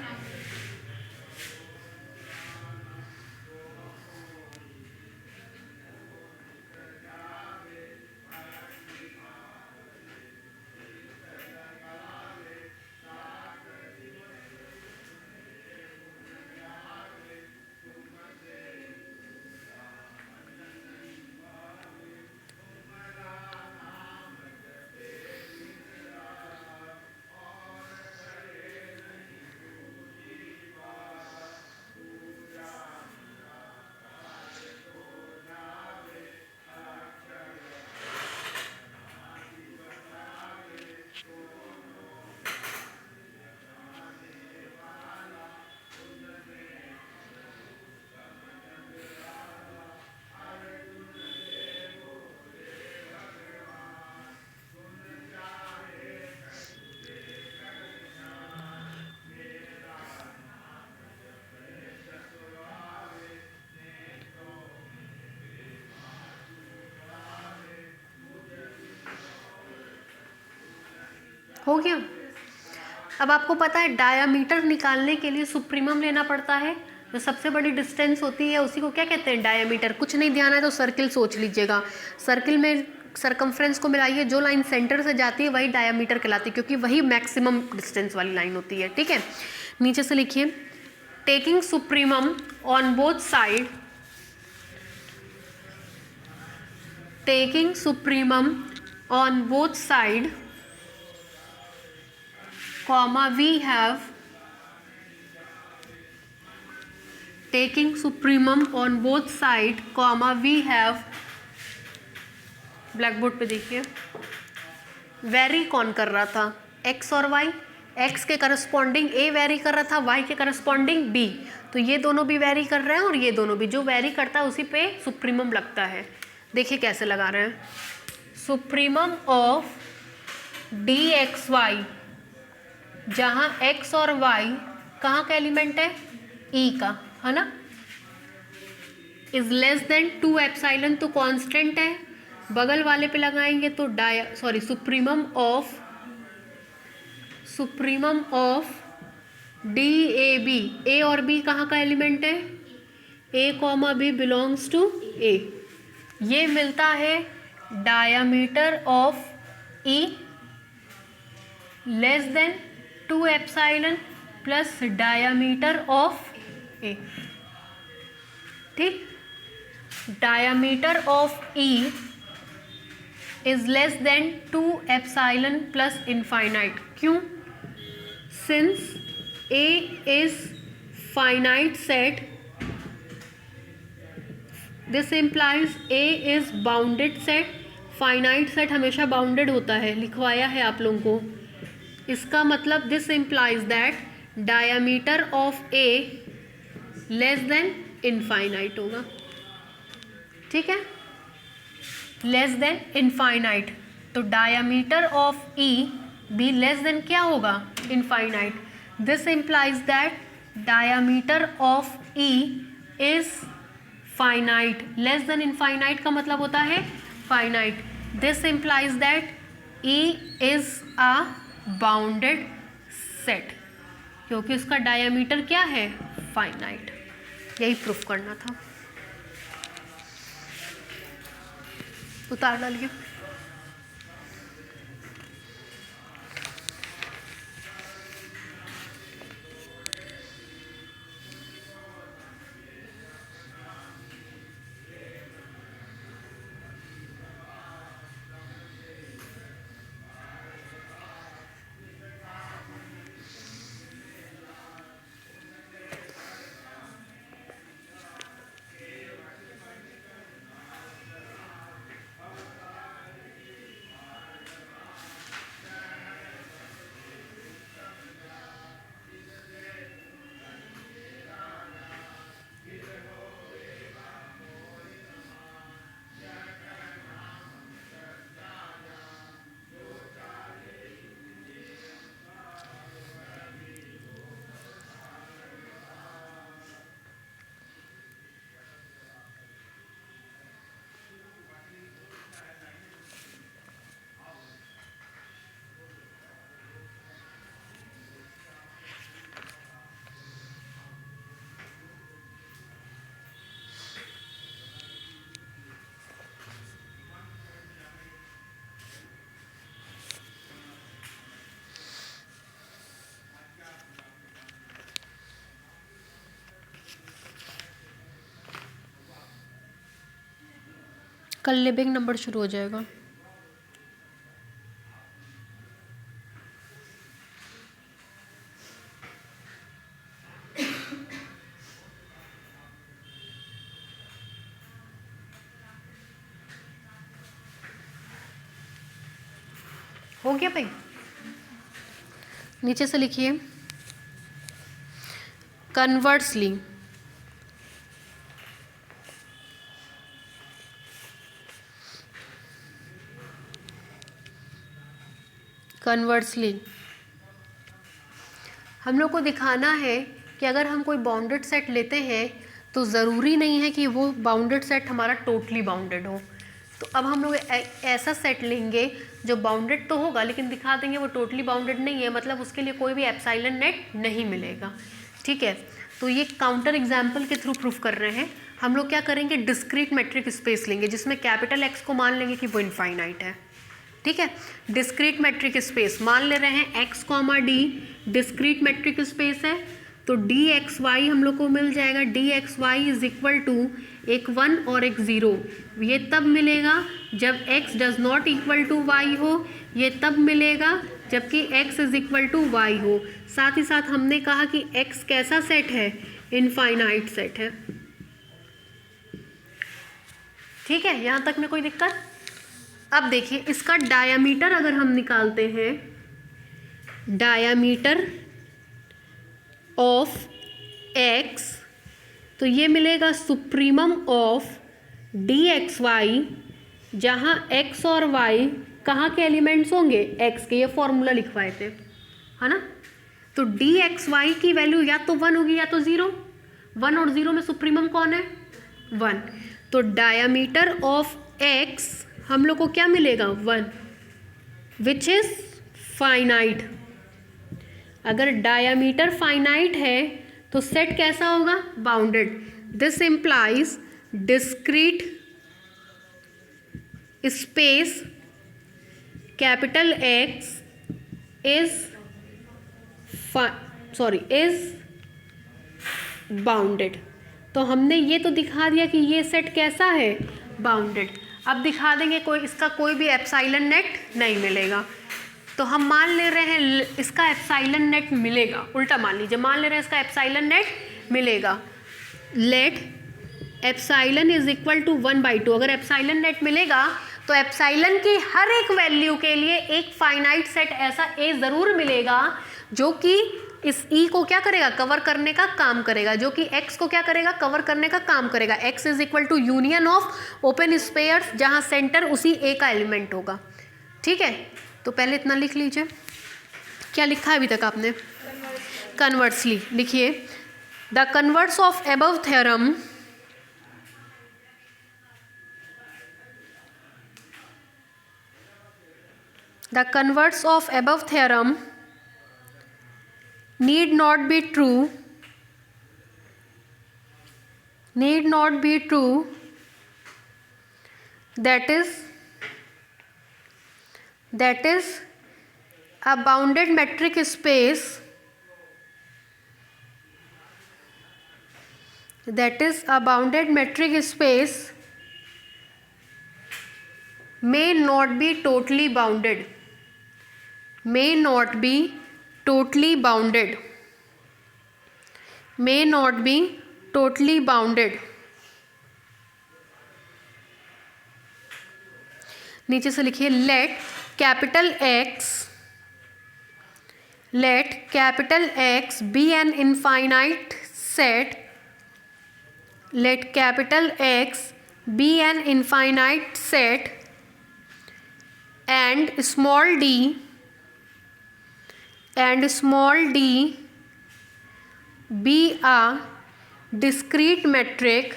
हो गया। अब आपको पता है डायामीटर निकालने के लिए सुप्रीमम लेना पड़ता है, जो सबसे बड़ी डिस्टेंस होती है उसी को क्या कहते हैं, डायामीटर। कुछ नहीं ध्यान है तो सर्किल सोच लीजिएगा, सर्किल में सरकमफ्रेंस को मिलाइए, जो लाइन सेंटर से जाती है वही डायामीटर कहलाती है, क्योंकि वही मैक्सिमम डिस्टेंस वाली लाइन होती है। ठीक है, नीचे से लिखिए, taking supremum on both side, taking supremum on both side, comma we have taking supremum on both side, comma we have, black board पे देखिए, वेरी कौन कर रहा था, x और y, x के करस्पॉन्डिंग a वेरी कर रहा था, y के करस्पॉन्डिंग b, तो ये दोनों भी वेरी कर रहे हैं और ये दोनों भी, जो वेरी करता है उसी पे सुप्रीमम लगता है। देखिए कैसे लगा रहे हैं, सुप्रीमम ऑफ dxy, जहाँ x और y कहाँ का एलिमेंट है, e का, है ना, इज लेस देन 2 एप्सिलॉन, तो कांस्टेंट है, बगल वाले पे लगाएंगे तो सुप्रीमम ऑफ DAB, a और b कहाँ का एलिमेंट है, a comma b belongs to a, ये मिलता है diameter of E less than 2 epsilon plus diameter of A. ठीक, diameter of E is less than 2 epsilon plus infinite. क्यों? Since A is finite set, this implies A is bounded set. Finite set हमेशा bounded होता है, लिखवाया है आप लोगों को। इसका मतलब this implies that diameter of A less than infinite होगा। ठीक है, लेस देन इनफाइनाइट, तो डायामीटर ऑफ E भी लेस देन क्या होगा, infinite. This implies that diameter of E is finite, less than infinite का मतलब होता है finite. This implies that E is a bounded set, क्योंकि उसका डायामीटर क्या है, फाइनाइट। यही प्रूफ करना था। उतार डालिए। कल लिविंग नंबर शुरू हो जाएगा। हो गया भाई, नीचे से लिखिए, कन्वर्सली हम लोग को दिखाना है कि अगर हम कोई बाउंडेड सेट लेते हैं तो ज़रूरी नहीं है कि वो बाउंडेड सेट हमारा टोटली बाउंडेड हो। तो तो अब हम लोग ऐसा सेट लेंगे जो बाउंडेड तो होगा लेकिन दिखा देंगे वो टोटली बाउंडेड नहीं है, मतलब उसके लिए कोई भी एप्सिलॉन नेट नहीं मिलेगा। ठीक है, तो ये काउंटर एग्जाम्पल के थ्रू प्रूफ कर रहे हैं। हम लोग क्या करेंगे, डिस्क्रीट मैट्रिक स्पेस लेंगे जिसमें कैपिटल एक्स को मान लेंगे कि वो इनफाइनाइट है। ठीक है, डिस्क्रीट मैट्रिक स्पेस मान ले रहे हैं x comma D discrete matric space है, तो डी एक्स वाई हम लोग को मिल जाएगा, d x y is equal to एक 1 और एक 0। ये तब मिलेगा जब x does not equal to y हो, ये तब मिलेगा जबकि x is equal to y हो। साथ ही साथ हमने कहा कि x कैसा सेट है, इनफाइनाइट सेट है। ठीक है, यहाँ तक में कोई दिक्कत? अब देखिए इसका डायामीटर अगर हम निकालते हैं, डायामीटर ऑफ x, तो ये मिलेगा supremum of d x y, जहाँ x और y कहाँ के एलिमेंट्स होंगे, x के, ये फॉर्मूला लिखवाए थे, है ना। तो डी एक्स वाई की वैल्यू या तो 1 होगी या तो 0। 1 और 0 में सुप्रीमम कौन है, 1। तो डायामीटर ऑफ x हम लोग को क्या मिलेगा, 1, विच इज फाइनाइट। अगर डायामीटर फाइनाइट है तो सेट कैसा होगा, bounded. This implies discrete space capital x is bounded. तो हमने ये तो दिखा दिया कि ये सेट कैसा है, बाउंडेड। अब दिखा देंगे इसका कोई भी एप्सिलॉन नेट नहीं मिलेगा। तो हम मान ले रहे हैं इसका एप्सिलॉन नेट मिलेगा, उल्टा मान लीजिए, मान ले रहे हैं इसका एप्सिलॉन नेट मिलेगा। Let epsilon is equal to 1/2। अगर एप्सिलॉन नेट मिलेगा तो एप्सिलॉन की हर एक वैल्यू के लिए एक फाइनाइट सेट ऐसा ए ज़रूर मिलेगा जो कि इस ई को क्या करेगा, कवर करने का काम करेगा, जो कि एक्स को क्या करेगा, कवर करने का काम करेगा। X is equal to union of open spheres जहाँ सेंटर उसी ए का एलिमेंट होगा। ठीक है, तो पहले इतना लिख लीजिए। क्या लिखा है अभी तक आपने, कन्वर्सली लिखिए। The converse of above theorem the converse of above theorem need not be true that is a bounded metric space may not be totally bounded, नीचे से लिखिए, let capital X be an infinite set, let capital X be an infinite set and small d be a discrete metric,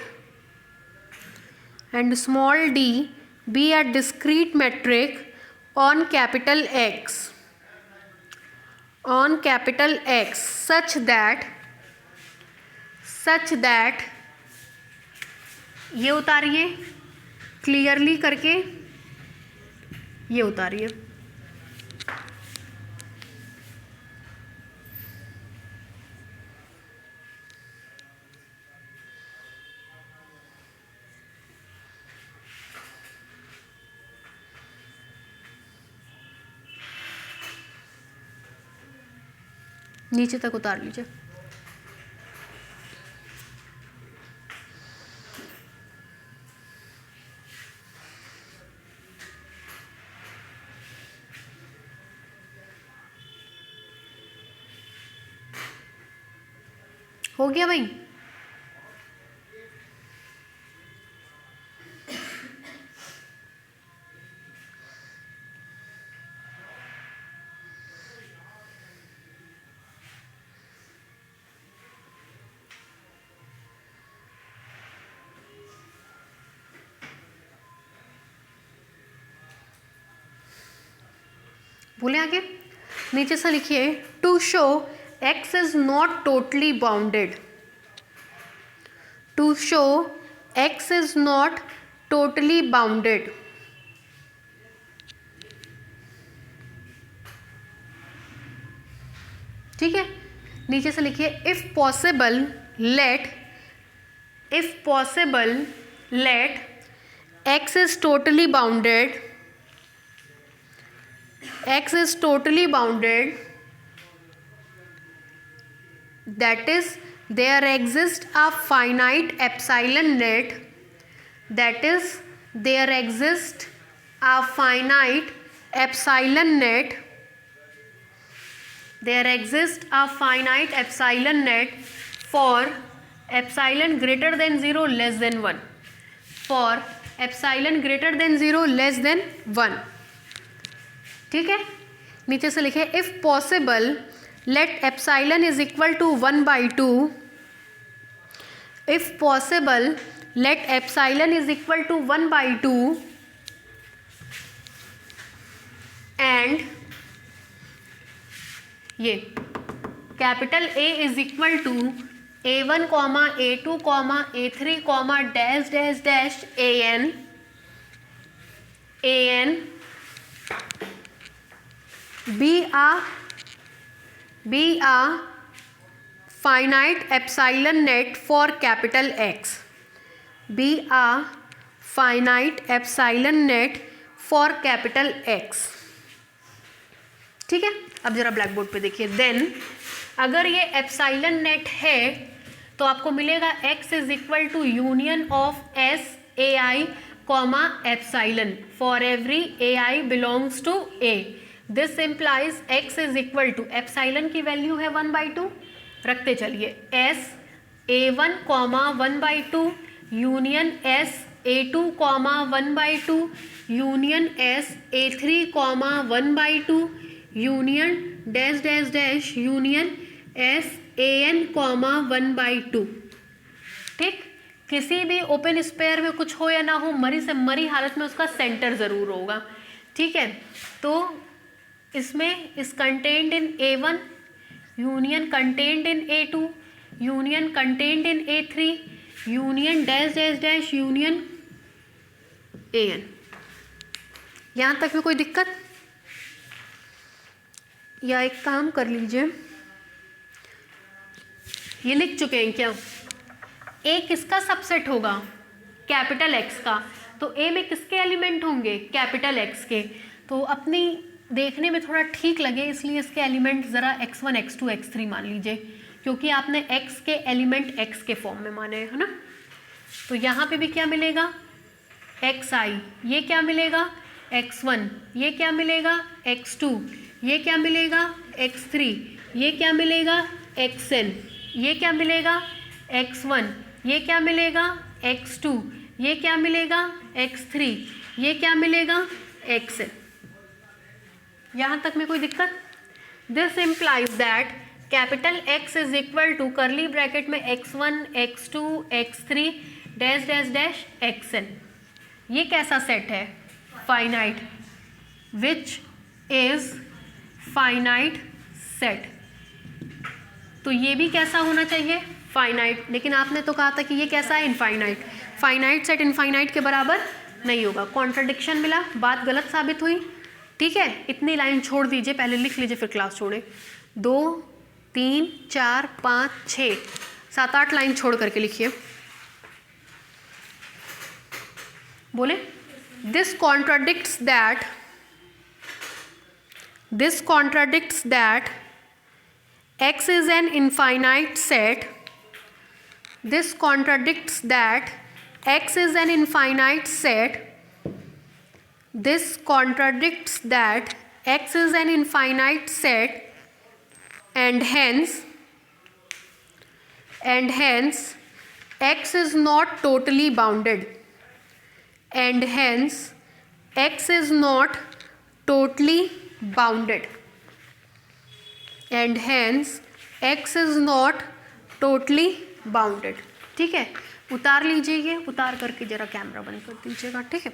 and small d be a discrete metric on capital X such that ये उतारिए clearly करके, ये उतारिए। नीचे तक उतार लीजिए। हो गया भाई? बोले आगे, नीचे से लिखिए to show x is not totally bounded, to show x is not totally bounded, ठीक है। नीचे से लिखिए if possible let x is totally bounded, that is there exists a finite epsilon net, that is there exists a finite epsilon net, there exists a finite epsilon net for epsilon greater than 0 less than 1, for epsilon greater than 0 less than 1, ठीक है। नीचे से लिखे if possible let epsilon is equal to 1/2, if possible let epsilon is equal to 1/2 and ये capital A is equal to A1, A2, A3, dash dash dash AN be a finite epsilon net for capital X, be a finite epsilon net for capital X, ठीक है। अब जरा black board पे देखिए, then अगर ये epsilon net है तो आपको मिलेगा x is equal to union of S a i comma epsilon for every a i belongs to A. This implies x is equal to epsilon की वैल्यू है 1/2, रखते चलिए S A1 comma 1/2 union S A2 comma 1/2 union S A3 comma 1/2 union dash dash dash union S AN comma 1/2, ठीक। किसी भी open spare में कुछ हो या ना हो, मरी से मरी हालत में उसका सेंटर ज़रूर होगा, ठीक है। तो इसमें इस content in A1 union content in A2 union content in A3 union dash dash dash union AN। यहाँ तक में कोई दिक्कत? या एक काम कर लीजिए, ये लिख चुके हैं क्या, ए किसका सबसेट होगा, कैपिटल एक्स का, तो ए में किसके एलिमेंट होंगे, कैपिटल एक्स के। तो अपनी देखने में थोड़ा ठीक लगे इसलिए इसके एलिमेंट ज़रा x1 x2 x3 मान लीजिए, क्योंकि आपने x के एलिमेंट x के फॉर्म में माने है ना। तो यहाँ पे भी क्या मिलेगा, xi, ये क्या मिलेगा x1, ये क्या मिलेगा x2, ये क्या मिलेगा x3, ये क्या मिलेगा xn, ये क्या मिलेगा x1, ये क्या मिलेगा x2, ये क्या मिलेगा x3, ये क्या मिलेगा xn। यहाँ तक में कोई दिक्कत? This implies that capital X is equal to curly bracket में x1 x2 x3 dash dash dash xn। ये कैसा सेट है, finite, which is finite set. तो ये भी कैसा होना चाहिए, फाइनाइट। लेकिन आपने तो कहा था कि ये कैसा है, इनफाइनाइट। फाइनाइट सेट इनफाइनाइट के बराबर नहीं होगा, कॉन्ट्रडिक्शन मिला, बात गलत साबित हुई, ठीक है। इतनी लाइन छोड़ दीजिए, पहले लिख लीजिए फिर क्लास छोड़े। 2 3 4 5 6 7 8 लाइन छोड़ करके लिखिए। बोले this contradicts that X is an infinite set. This contradicts that X is an infinite set. This contradicts that X is an infinite set, and hence X is not totally bounded. And hence X is not totally bounded. And hence X is not totally bounded, ठीक है। उतार लीजिए, ये उतार करके जरा camera बंद कर दीजिएगा, ठीक है।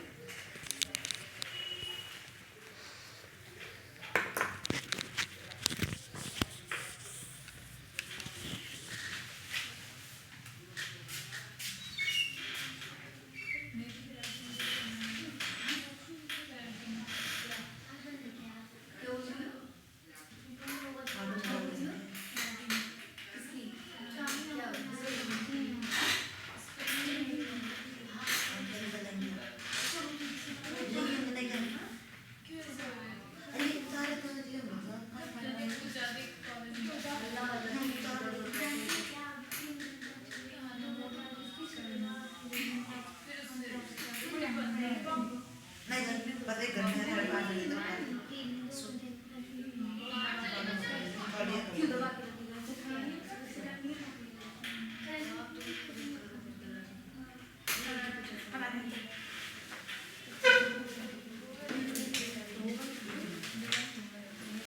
सुन